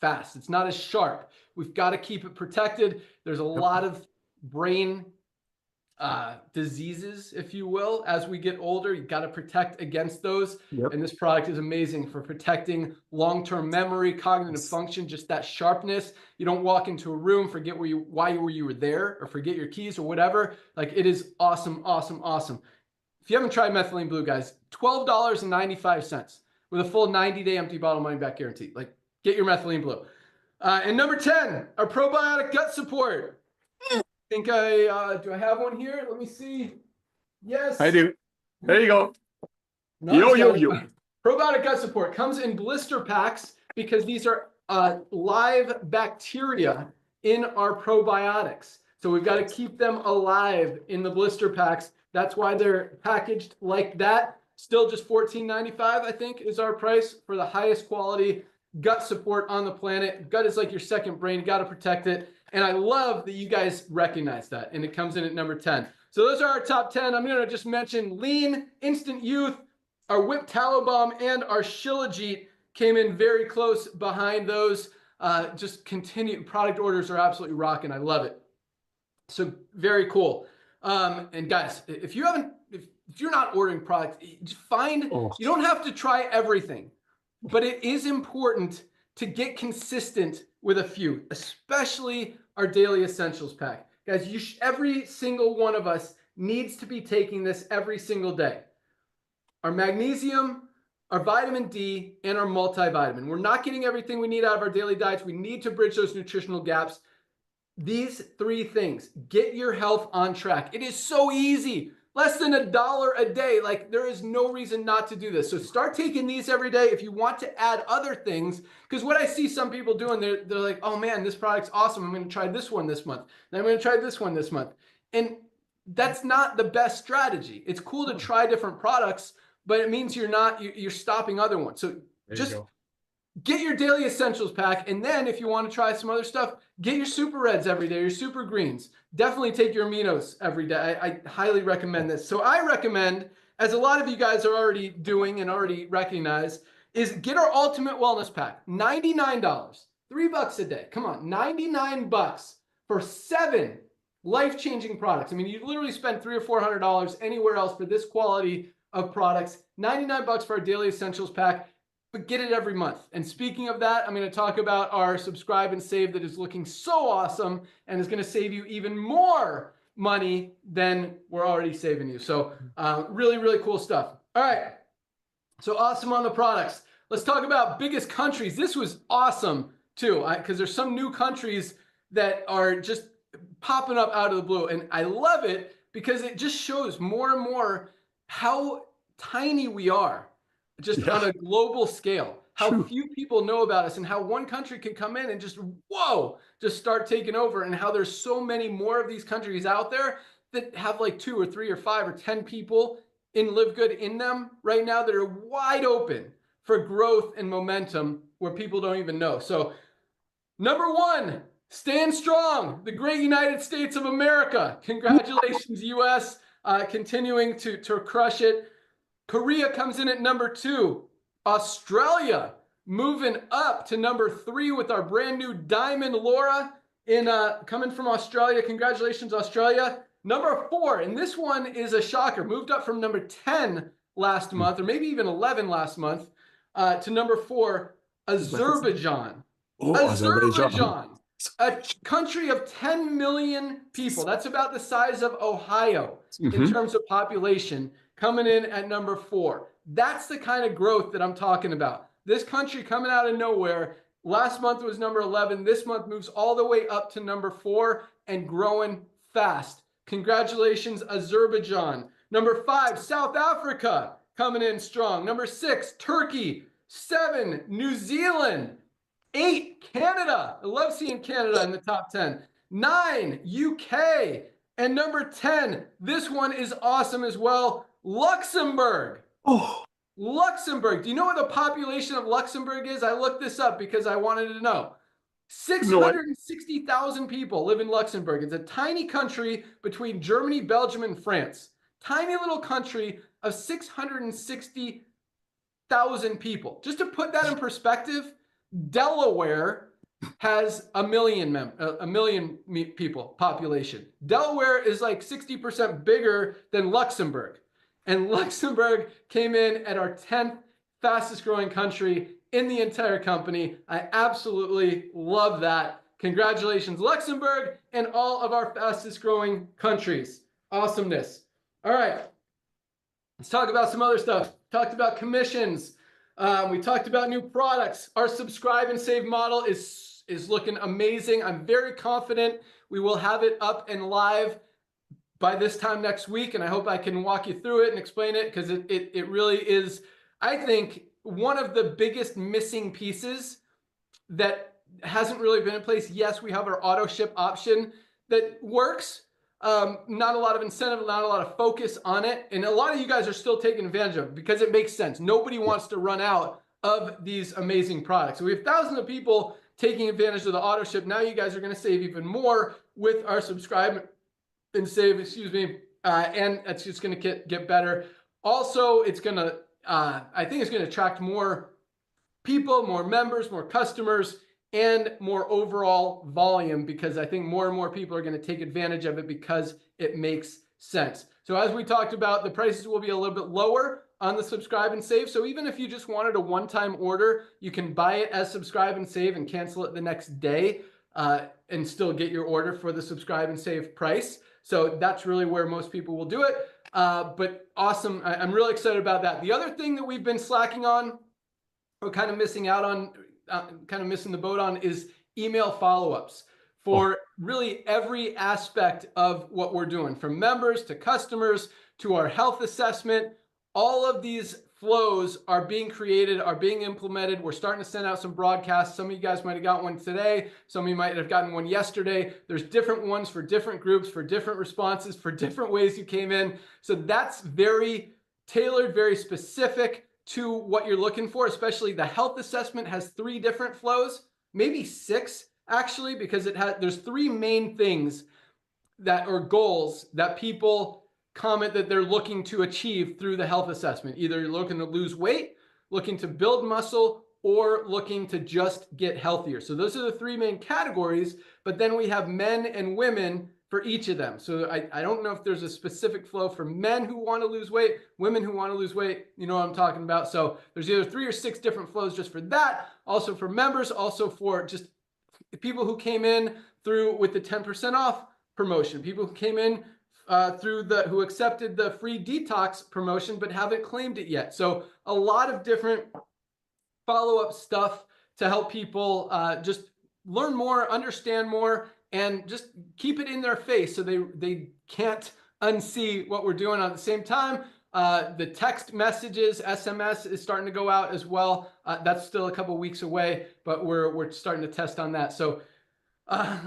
S1: fast. It's not as sharp. We've got to keep it protected. There's a lot of brain diseases, if you will, as we get older. You got to protect against those. And this product is amazing for protecting long-term memory, cognitive function, just that sharpness. You don't walk into a room, forget why you were there, or forget your keys or whatever. Like, it is awesome. If you haven't tried Methylene Blue, guys, $12.95 with a full 90-day empty bottle money back guarantee. Like, get your Methylene Blue. And number 10, our probiotic gut support. I think do I have one here? Let me see. Yes,
S2: I do. There you go.
S1: No,
S2: Yo.
S1: Probiotic gut support comes in blister packs because these are live bacteria in our probiotics. So we've got to keep them alive in the blister packs. That's why they're packaged like that. Still just $14.95, I think, is our price for the highest quality gut support on the planet. Gut is like your second brain. You got to protect it. And I love that you guys recognize that. And it comes in at number 10. So those are our top 10. I'm going to just mention Lean, Instant Youth, our Whip Tallow Balm, and our Shilajit came in very close behind those. Just continue. Product orders are absolutely rocking. I love it. So very cool. And guys, if you're not ordering products, you don't have to try everything, but it is important to get consistent with a few, especially our daily essentials pack. Guys, every single one of us needs to be taking this every single day. Our magnesium, our vitamin D, and our multivitamin. We're not getting everything we need out of our daily diets. We need to bridge those nutritional gaps. These three things, get your health on track. It is so easy. Less than $1 a day. Like, there is no reason not to do this. So start taking these every day if you want to add other things. Because what I see some people doing, they're like, oh man, this product's awesome. I'm going to try this one this month. Then I'm going to try this one this month. And that's not the best strategy. It's cool to try different products, but it means you're stopping other ones. So just get your daily essentials pack. And then if you want to try some other stuff, get your super reds every day, your super greens. Definitely take your aminos every day. I highly recommend this. So I recommend, as a lot of you guys are already doing and already recognize, is get our ultimate wellness pack. $99, $3 a day. Come on, $99 for 7 life-changing products. I mean, you literally spend $300 or $400 anywhere else for this quality of products. $99 for our daily essentials pack. But get it every month. And speaking of that, I'm going to talk about our subscribe and save that is looking so awesome and is going to save you even more money than we're already saving you. So really, really cool stuff. All right. So awesome on the products. Let's talk about biggest countries. This was awesome too, because there's some new countries that are just popping up out of the blue. And I love it because it just shows more and more how tiny we are. Just on a global scale, how few people know about us and how one country can come in and just start taking over, and how there's so many more of these countries out there that have like 2 or 3 or 5 or 10 people in LiveGood in them right now that are wide open for growth and momentum where people don't even know. So number 1, stand strong, the great United States of America. Congratulations, US, continuing to crush it. Korea comes in at number 2. Australia moving up to number 3 with our brand new Diamond Laura coming from Australia. Congratulations, Australia. Number 4, and this one is a shocker, moved up from number 10 last month, or maybe even 11 last month, to number 4, Azerbaijan. Azerbaijan, a country of 10 million people. That's about the size of Ohio in terms of population. Coming in at number 4. That's the kind of growth that I'm talking about. This country coming out of nowhere. Last month was number 11. This month moves all the way up to number 4 and growing fast. Congratulations, Azerbaijan. Number 5, South Africa coming in strong. Number 6, Turkey. 7, New Zealand. 8, Canada. I love seeing Canada in the top 10. 9, UK. And number 10, this one is awesome as well, Luxembourg. Luxembourg. Do you know what the population of Luxembourg is? I looked this up because I wanted to know. 660,000 people live in Luxembourg. It's a tiny country between Germany, Belgium, and France. Tiny little country of 660,000 people. Just to put that in perspective, Delaware has a million people population. Delaware is like 60% bigger than Luxembourg. And Luxembourg came in at our 10th fastest growing country in the entire company. I absolutely love that. Congratulations, Luxembourg, and all of our fastest growing countries. Awesomeness. All right, let's talk about some other stuff. Talked about commissions. We talked about new products. Our subscribe and save model is looking amazing. I'm very confident we will have it up and live by this time next week, and I hope I can walk you through it and explain it, because it really is, I think, one of the biggest missing pieces that hasn't really been in place. Yes, we have our auto ship option that works. Not a lot of incentive, not a lot of focus on it. And a lot of you guys are still taking advantage of it because it makes sense. Nobody wants to run out of these amazing products. So we have thousands of people taking advantage of the auto ship. Now you guys are going to save even more with our subscribe and save, excuse me. And it's just going to get better. Also, it's going to, I think it's going to attract more people, more members, more customers, and more overall volume, because I think more and more people are going to take advantage of it because it makes sense. So as we talked about, the prices will be a little bit lower on the subscribe and save. So even if you just wanted a one-time order, you can buy it as subscribe and save and cancel it the next day and still get your order for the subscribe and save price. So that's really where most people will do it. But awesome. I'm really excited about that. The other thing that we've been slacking on, or kind of missing out on, kind of missing the boat on, is email follow-ups for really every aspect of what we're doing, from members to customers to our health assessment. All of these flows are being created, are being implemented. We're starting to send out some broadcasts. Some of you guys might have got one today. Some of you might have gotten one yesterday. There's different ones for different groups, for different responses, for different ways you came in. So that's very tailored, very specific to what you're looking for. Especially the health assessment has 3 different flows, maybe 6 actually, because there's 3 main things that are goals that people comment that they're looking to achieve through the health assessment. Either you're looking to lose weight, looking to build muscle, or looking to just get healthier. So those are the 3 main categories, but then we have men and women for each of them. So I don't know if there's a specific flow for men who want to lose weight, women who want to lose weight. You know what I'm talking about. So there's either 3 or 6 different flows just for that. Also for members, also for just people who came in through with the 10% off promotion, people who came in who accepted the free detox promotion but haven't claimed it yet. So a lot of different follow-up stuff to help people just learn more, understand more, and just keep it in their face so they can't unsee what we're doing. At the same time, the text messages, SMS is starting to go out as well. That's still a couple weeks away, but we're starting to test on that. So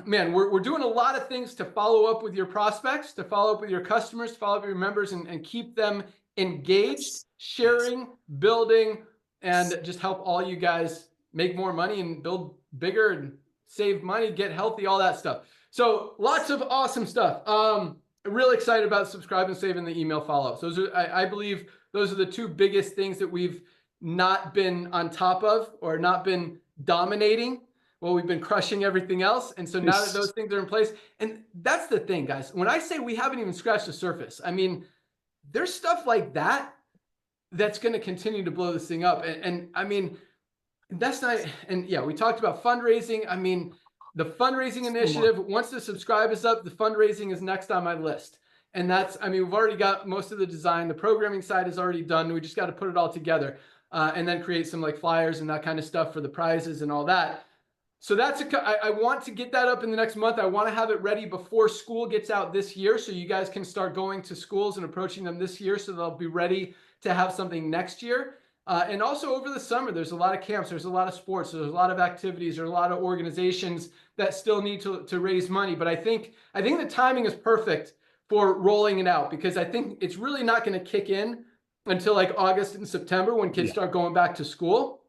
S1: man, we're doing a lot of things to follow up with your prospects, to follow up with your customers, to follow up with your members, and keep them engaged, sharing, building, and just help all you guys make more money and build bigger and save money, get healthy, all that stuff. So lots of awesome stuff. Really excited about subscribe and save and the email follow-ups. Those are, I believe, those are the 2 biggest things that we've not been on top of or not been dominating. Well, we've been crushing everything else. And so now that those things are in place, and that's the thing, guys, when I say we haven't even scratched the surface, I mean, there's stuff like that that's going to continue to blow this thing up. And I mean, that's not, and yeah, we talked about fundraising. I mean, the fundraising initiative, once the subscribe is up, the fundraising is next on my list. And that's, I mean, we've already got most of the design. The programming side is already done. We just got to put it all together and then create some like flyers and that kind of stuff for the prizes and all that. So that's I want to get that up in the next month. I want to have it ready before school gets out this year, so you guys can start going to schools and approaching them this year, so they'll be ready to have something next year. And also over the summer, there's a lot of camps, there's a lot of sports, there's a lot of activities, there's a lot of organizations that still need to raise money. But I think the timing is perfect for rolling it out, because I think it's really not going to kick in until like August and September when kids start going back to school.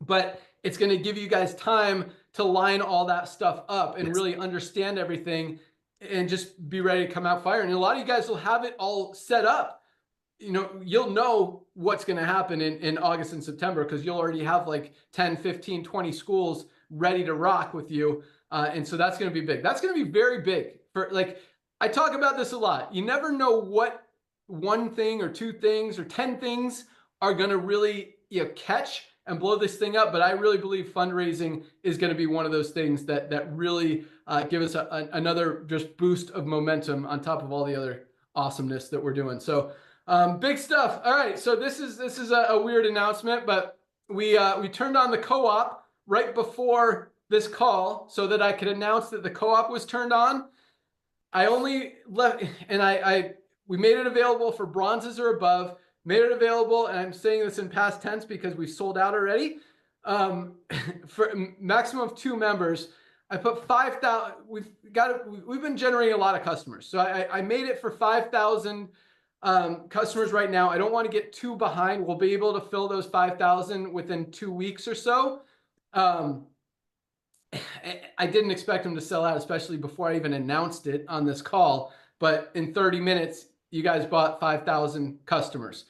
S1: But it's going to give you guys time to line all that stuff up and really understand everything and just be ready to come out firing. And a lot of you guys will have it all set up. You know, you'll know what's going to happen in August and September, because you'll already have like 10, 15, 20 schools ready to rock with you. And so that's going to be big. That's going to be very big. For like, I talk about this a lot. You never know what 1 thing or 2 things or 10 things are going to really catch and blow this thing up. But I really believe fundraising is going to be one of those things that really give us another just boost of momentum on top of all the other awesomeness that we're doing. So big stuff. All right. So this is a weird announcement, but we turned on the co-op right before this call so that I could announce that the co-op was turned on. I only left, and we made it available for bronzes or above. made it available, and I'm saying this in past tense because we sold out already. For a maximum of 2 members, I put 5,000. We've been generating a lot of customers, so I made it for 5,000 customers right now. I don't want to get too behind. We'll be able to fill those 5,000 within 2 weeks or so. I didn't expect them to sell out, especially before I even announced it on this call. But in 30 minutes, you guys bought 5,000 customers.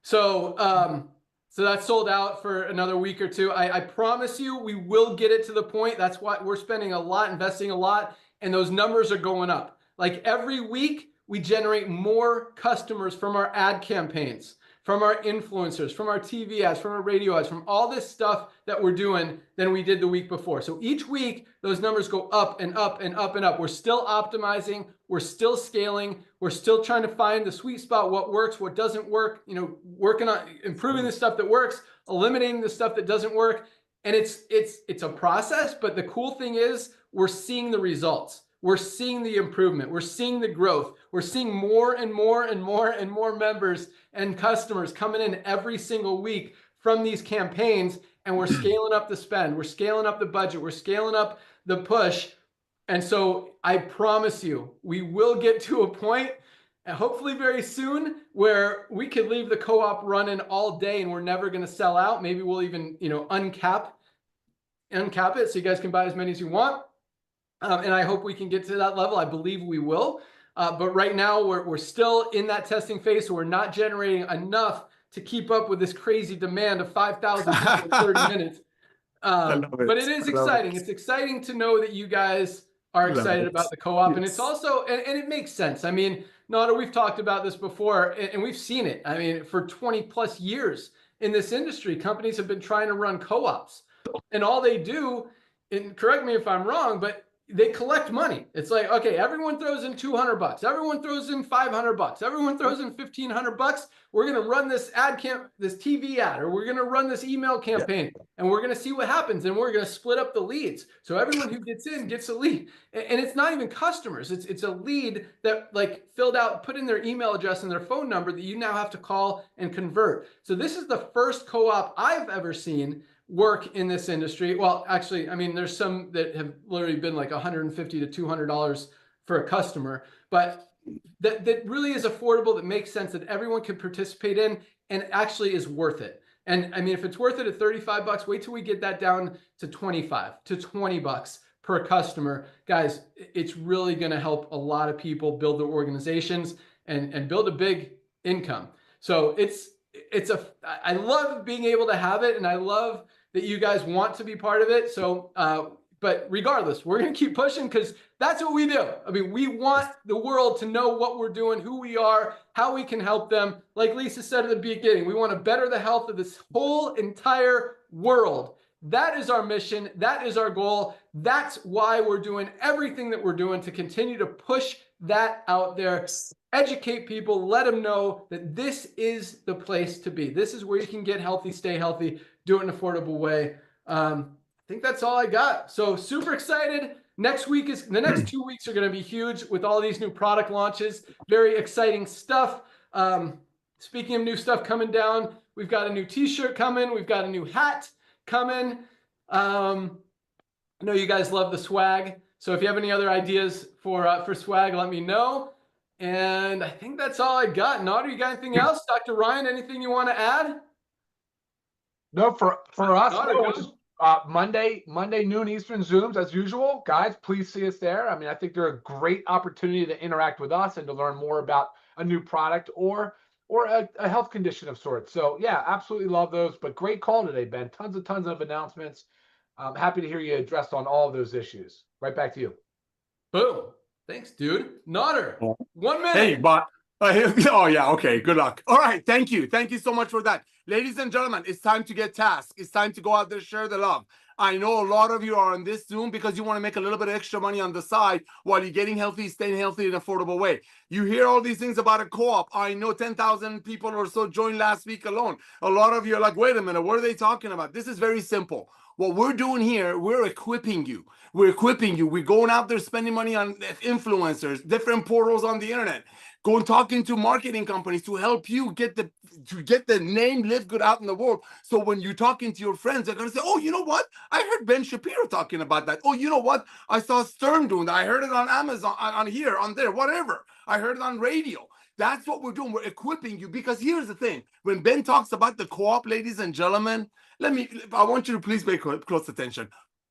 S1: So, so that's sold out for another week or two. I promise you, we will get it to the point. That's why we're spending a lot, investing a lot, and those numbers are going up. Like every week, we generate more customers from our ad campaigns, from our influencers, from our TV ads, from our radio ads, from all this stuff that we're doing than we did the week before. So each week, those numbers go up and up and up and up. We're still optimizing. We're still scaling. We're still trying to find the sweet spot, what works, what doesn't work, you know, working on improving the stuff that works, eliminating the stuff that doesn't work. And it's a process, but the cool thing is we're seeing the results. We're seeing the improvement. We're seeing the growth. We're seeing more and more and more and more members and customers coming in every single week from these campaigns. And we're scaling up the spend. We're scaling up the budget. We're scaling up the push. And so I promise you, we will get to a point, and hopefully very soon, where we could leave the co-op running all day and we're never going to sell out. Maybe we'll even, you know, uncap it so you guys can buy as many as you want. And I hope we can get to that level. I believe we will. But right now, we're still in that testing phase, so we're not generating enough to keep up with this crazy demand of 5,000 people in 30 minutes. But it is exciting. It's exciting to know that you guys are excited about the co-op. And it's also, and it makes sense. I mean, Nada, we've talked about this before, and we've seen it. I mean, for 20 plus years in this industry, companies have been trying to run co-ops. And all they do, and correct me if I'm wrong, but they collect money. It's like, okay, everyone throws in $200. Everyone throws in $500. Everyone throws in $1,500. We're going to run this this TV ad, or we're going to run this email campaign, and we're going to see what happens. And we're going to split up the leads. So everyone who gets in gets a lead. And it's not even customers. It's a lead that like filled out, put in their email address and their phone number that you now have to call and convert. So this is the first co-op I've ever seen work in this industry. Well, actually, I mean, there's some that have literally been like $150 to $200 for a customer, but that really is affordable, that makes sense, that everyone can participate in, and actually is worth it. And I mean, if it's worth it at $35, wait till we get that down to 25 to $20 per customer. Guys, it's really going to help a lot of people build their organizations and build a big income. So I love being able to have it, and I love that you guys want to be part of it. So, but regardless, we're going to keep pushing because that's what we do. I mean, we want the world to know what we're doing, who we are, how we can help them. Like Lisa said at the beginning, we want to better the health of this whole entire world. That is our mission. That is our goal. That's why we're doing everything that we're doing, to continue to push that out there, educate people, let them know that this is the place to be. This is where you can get healthy, stay healthy, do it in an affordable way. I think that's all I got. So super excited. The next 2 weeks are going to be huge with all these new product launches. Very exciting stuff. Speaking of new stuff coming down, we've got a new t-shirt coming. We've got a new hat coming. I know you guys love the swag. So if you have any other ideas for swag, let me know. And I think that's all I got. Nada, you got anything else? Dr. Ryan, anything you want to add?
S3: No, for us, no, just Monday noon Eastern Zooms as usual. Guys, please see us there. I mean, I think they're a great opportunity to interact with us and to learn more about a new product or a health condition of sorts. So yeah, absolutely love those. But great call today, Ben. Tons of announcements. I'm happy to hear you addressed on all of those issues. Right back to you.
S1: Boom. Thanks, dude. Nodder, 1 minute.
S2: Hey, but oh yeah, okay. Good luck. All right, thank you so much for that, ladies and gentlemen. It's time to get tasked. It's time to go out there, share the love. I know a lot of you are on this Zoom because you want to make a little bit of extra money on the side while you're getting healthy, staying healthy in an affordable way. You hear all these things about a co-op. I know 10,000 people or so joined last week alone. A lot of you are like, wait a minute, what are they talking about? This is very simple. What we're doing here, we're equipping you. We're equipping you. We're going out there spending money on influencers, different portals on the internet, Go and talking to marketing companies to help you get the name LiveGood out in the world. So when you're talking to your friends, they're gonna say, "Oh, you know what? I heard Ben Shapiro talking about that. Oh, you know what? I saw Stern doing that. I heard it on Amazon, on here, on there, whatever. I heard it on radio." That's what we're doing. We're equipping you, because here's the thing: when Ben talks about the co-op, ladies and gentlemen, I want you to please pay close attention.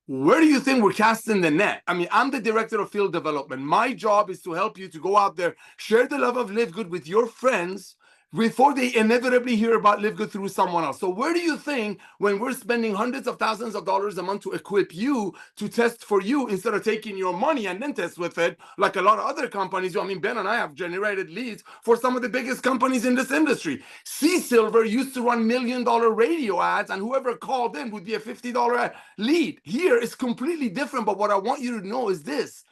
S2: Where do you think we're casting the net? I mean, I'm the director of field development. My job is to help you to go out there, share the love of LiveGood with your friends before they inevitably hear about LiveGood through someone else. So where do you think, when we're spending hundreds of thousands of dollars a month to equip you to test for you, instead of taking your money and then test with it, like a lot of other companies do? I mean, Ben and I have generated leads for some of the biggest companies in this industry. C Silver used to run $1 million radio ads, and whoever called in would be a $50 lead. Here is completely different, but what I want you to know is this: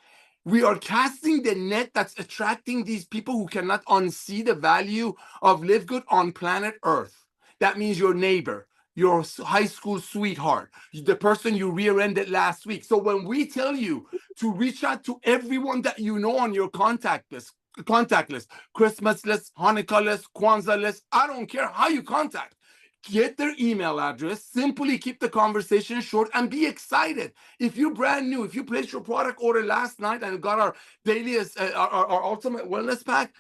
S2: we are casting the net that's attracting these people who cannot unsee the value of LiveGood on planet Earth. That means your neighbor, your high school sweetheart, the person you rear-ended last week. So when we tell you to reach out to everyone that you know on your contact list, Christmas list, Hanukkah list, Kwanzaa list, I don't care how you contact. Get their email address, simply keep the conversation short, and be excited. If you're brand new, if you placed your product order last night and got our daily, our ultimate wellness pack,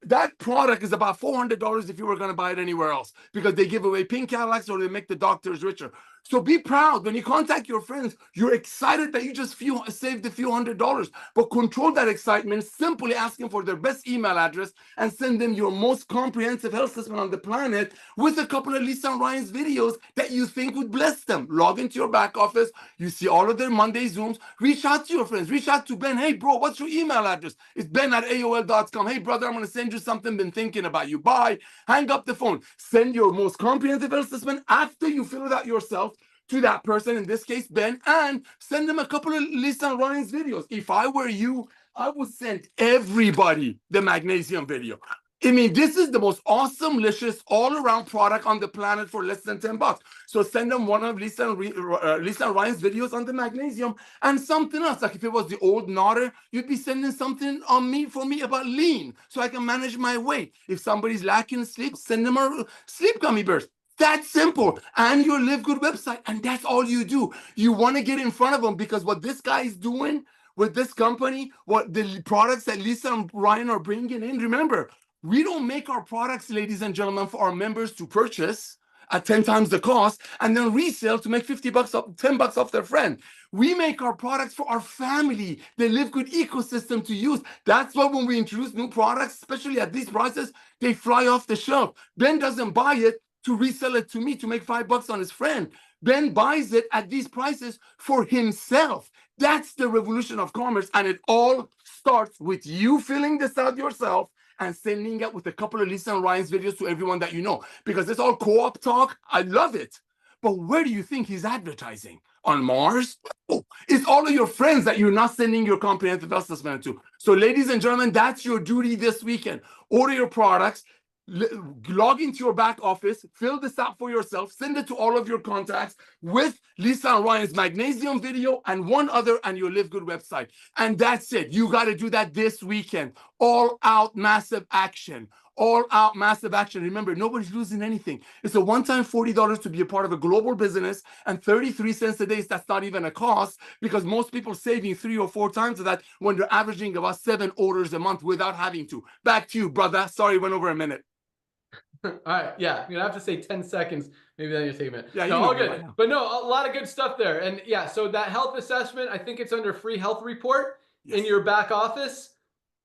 S2: that product is about $400 if you were going to buy it anywhere else, because they give away pink Cadillacs or they make the doctors richer. So be proud when you contact your friends. You're excited that you just saved a few $100s, but control that excitement, simply asking for their best email address and send them your most comprehensive health assessment on the planet with a couple of Lisa and Ryan's videos that you think would bless them. Log into your back office. You see all of their Monday Zooms. Reach out to your friends. Reach out to Ben. Hey, bro, what's your email address? It's ben@aol.com. Hey, brother, I'm going to send you something. Been thinking about you. Bye. Hang up the phone. Send your most comprehensive health assessment after you fill it out yourself to that person, in this case, Ben, and send them a couple of Lisa and Ryan's videos. If I were you, I would send everybody the magnesium video. I mean, this is the most awesome, delicious, all-around product on the planet for less than $10. So send them one of Lisa and Ryan's videos on the magnesium, and something else. Like if it was the old Notter, you'd be sending something for me about lean, so I can manage my weight. If somebody's lacking sleep, send them a sleep gummy bears. That's simple. And your LiveGood website, and that's all you do. You want to get in front of them, because what this guy is doing with this company, what the products that Lisa and Ryan are bringing in, remember, we don't make our products, ladies and gentlemen, for our members to purchase at 10 times the cost and then resell to make $50 off, $10 off their friend. We make our products for our family, the LiveGood ecosystem to use. That's why when we introduce new products, especially at these prices, they fly off the shelf. Ben doesn't buy it to resell it to me to make $5 on his friend. Ben buys it at these prices for himself. That's the revolution of commerce, and it all starts with you filling this out yourself and sending it with a couple of Lisa and Ryan's videos to everyone that you know, because it's all co-op talk. I love it. But where do you think he's advertising? On Mars? Oh, it's all of your friends that you're not sending your comprehensive health assessment to. So ladies and gentlemen, that's your duty this weekend. Order your products, log into your back office, fill this out for yourself, send it to all of your contacts with Lisa and Ryan's magnesium video and one other, and your LiveGood website. And that's it. You got to do that this weekend. All out massive action. All out massive action. Remember, nobody's losing anything. It's a one-time $40 to be a part of a global business, and 33 cents a day. That's not even a cost, because most people saving 3 or 4 times of that when they're averaging about 7 orders a month without having to. Back to you, brother. Sorry, went over a minute.
S1: All right, yeah, you're gonna have to say 10 seconds. Maybe then you'll take a minute.
S2: Yeah,
S1: no, all good. But no, a lot of good stuff there. And yeah, so that health assessment, I think it's under free health report in your back office.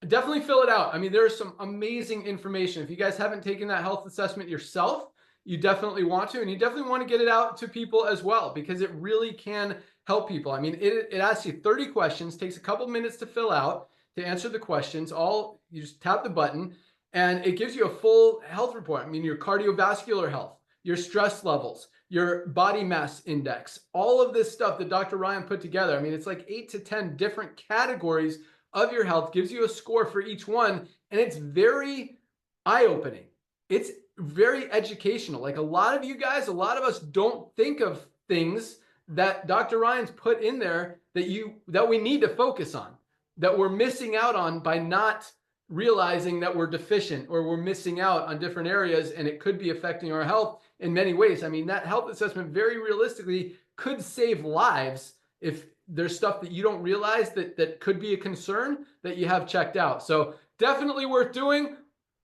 S1: Definitely fill it out. I mean, there's some amazing information. If you guys haven't taken that health assessment yourself, you definitely want to, and you definitely want to get it out to people as well, because it really can help people. I mean, it asks you 30 questions, takes a couple minutes to fill out, to answer the questions. You just tap the button, and it gives you a full health report. I mean, your cardiovascular health, your stress levels, your body mass index, all of this stuff that Dr. Ryan put together. I mean, it's like 8 to 10 different categories of your health, gives you a score for each one. And it's very eye-opening. It's very educational. Like a lot of you guys, a lot of us don't think of things that Dr. Ryan's put in there that we need to focus on, that we're missing out on by not realizing that we're deficient or we're missing out on different areas, and it could be affecting our health in many ways. I mean, that health assessment very realistically could save lives if there's stuff that you don't realize that could be a concern that you have checked out. So definitely worth doing.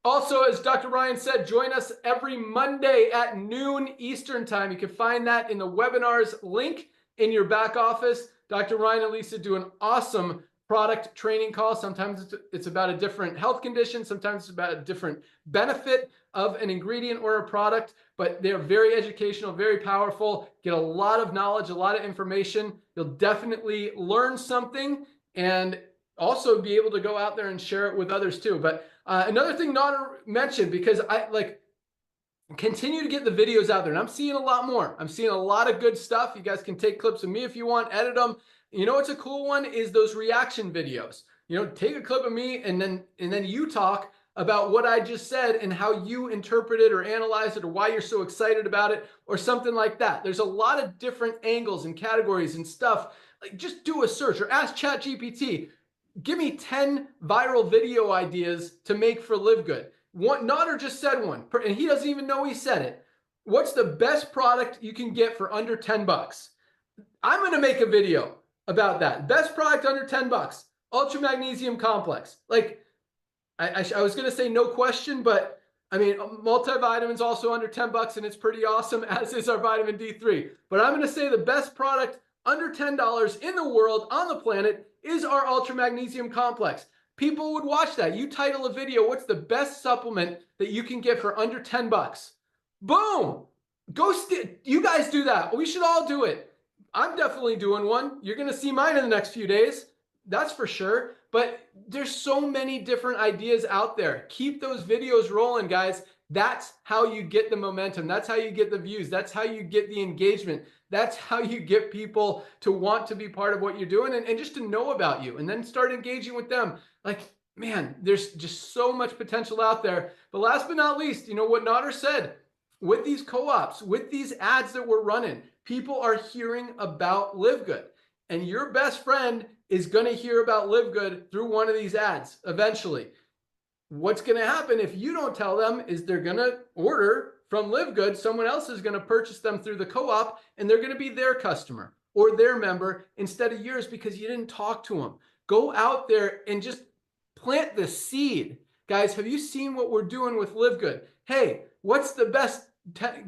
S1: Also, as Dr. Ryan said, join us every Monday at noon Eastern time. You can find that in the webinars link in your back office. Dr. Ryan and Lisa do an awesome product training call. Sometimes it's about a different health condition. Sometimes it's about a different benefit of an ingredient or a product, but they're very educational, very powerful, get a lot of knowledge, a lot of information. You'll definitely learn something and also be able to go out there and share it with others too. But another thing not to mention, because I continue to get the videos out there, and I'm seeing a lot more. I'm seeing a lot of good stuff. You guys can take clips of me if you want, edit them. You know what's a cool one is those reaction videos. You know, take a clip of me and then you talk about what I just said and how you interpret it or analyze it or why you're so excited about it or something like that. There's a lot of different angles and categories and stuff. Like, just do a search or ask ChatGPT. Give me 10 viral video ideas to make for LiveGood. Nader just said one, and he doesn't even know he said it. What's the best product you can get for under 10 bucks? I'm going to make a video about that. Best product under 10 bucks, Ultra Magnesium Complex. Like, I was going to say no question, but I mean, multivitamins also under 10 bucks, and it's pretty awesome, as is our vitamin D3. But I'm going to say the best product under $10 in the world, on the planet, is our Ultra Magnesium Complex. People would watch that. You title a video, what's the best supplement that you can get for under 10 bucks? Boom! You guys do that. We should all do it. I'm definitely doing one. You're going to see mine in the next few days. That's for sure. But there's so many different ideas out there. Keep those videos rolling, guys. That's how you get the momentum. That's how you get the views. That's how you get the engagement. That's how you get people to want to be part of what you're doing and just to know about you and then start engaging with them. Like, man, there's just so much potential out there. But last but not least, you know what Nader said, with these co-ops, with these ads that we're running, people are hearing about LiveGood. And your best friend is going to hear about LiveGood through one of these ads eventually. What's going to happen if you don't tell them is they're going to order from LiveGood. Someone else is going to purchase them through the co-op, and they're going to be their customer or their member instead of yours because you didn't talk to them. Go out there and just plant the seed. Guys, have you seen what we're doing with LiveGood? Hey, what's the best?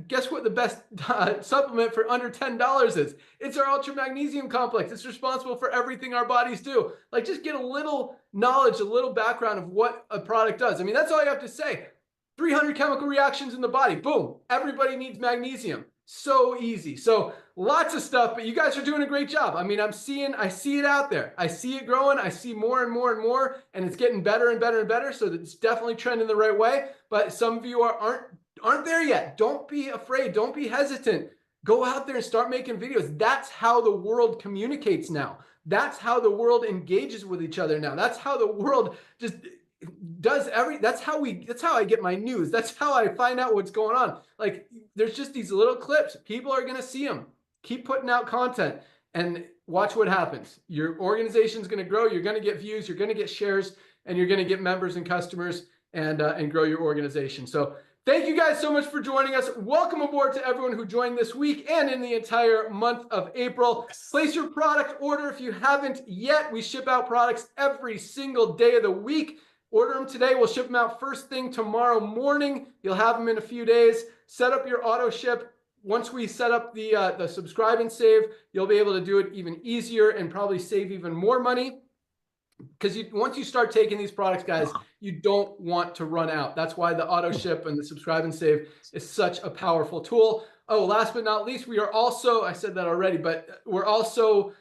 S1: Guess what the best supplement for under $10 is? It's our Ultra Magnesium Complex. It's responsible for everything our bodies do. Like, just get a little knowledge, a little background of what a product does. I mean, that's all you have to say. 300 chemical reactions in the body. Boom. Everybody needs magnesium. So easy. So lots of stuff, but you guys are doing a great job. I mean, I see it out there. I see it growing. I see more and more and more, and it's getting better and better and better. So it's definitely trending the right way. But some of you aren't there yet. Don't be afraid. Don't be hesitant. Go out there and start making videos. That's how the world communicates now. That's how the world engages with each other now. That's how the world just does that's how I get my news. That's how I find out what's going on. Like, there's just these little clips. People are going to see them. Keep putting out content and watch what happens. Your organization's going to grow. You're going to get views. You're going to get shares, and you're going to get members and customers and grow your organization. So thank you guys so much for joining us. Welcome aboard to everyone who joined this week and in the entire month of April. Place your product order if you haven't yet. We ship out products every single day of the week. Order them today. We'll ship them out first thing tomorrow morning. You'll have them in a few days. Set up your auto ship. Once we set up the subscribe and save, you'll be able to do it even easier and probably save even more money. Because once you start taking these products, guys, you don't want to run out. That's why the auto ship and the subscribe and save is such a powerful tool. Oh, last but not least, we are also, I said that already, but we're also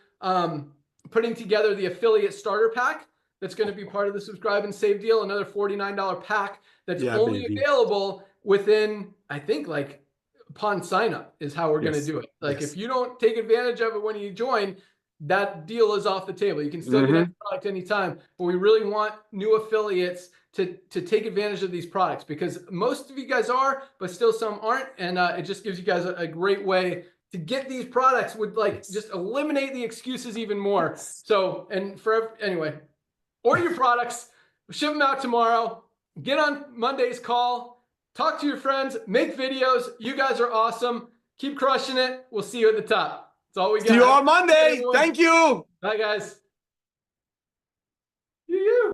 S1: putting together the affiliate starter pack. That's going to be part of the subscribe and save deal, another $49 pack that's only available within, I think, like upon sign up is how we're going to do it. Like, if you don't take advantage of it when you join, that deal is off the table. You can still get the product anytime, but we really want new affiliates to take advantage of these products, because most of you guys are, but still some aren't. And it just gives you guys a great way to get these products, would just eliminate the excuses even more. So, and anyway, order your products. We'll ship them out tomorrow. Get on Monday's call. Talk to your friends. Make videos. You guys are awesome. Keep crushing it. We'll see you at the top. That's all we got.
S2: See you on Monday.
S1: Everyone.
S2: Thank you.
S1: Bye, guys. You.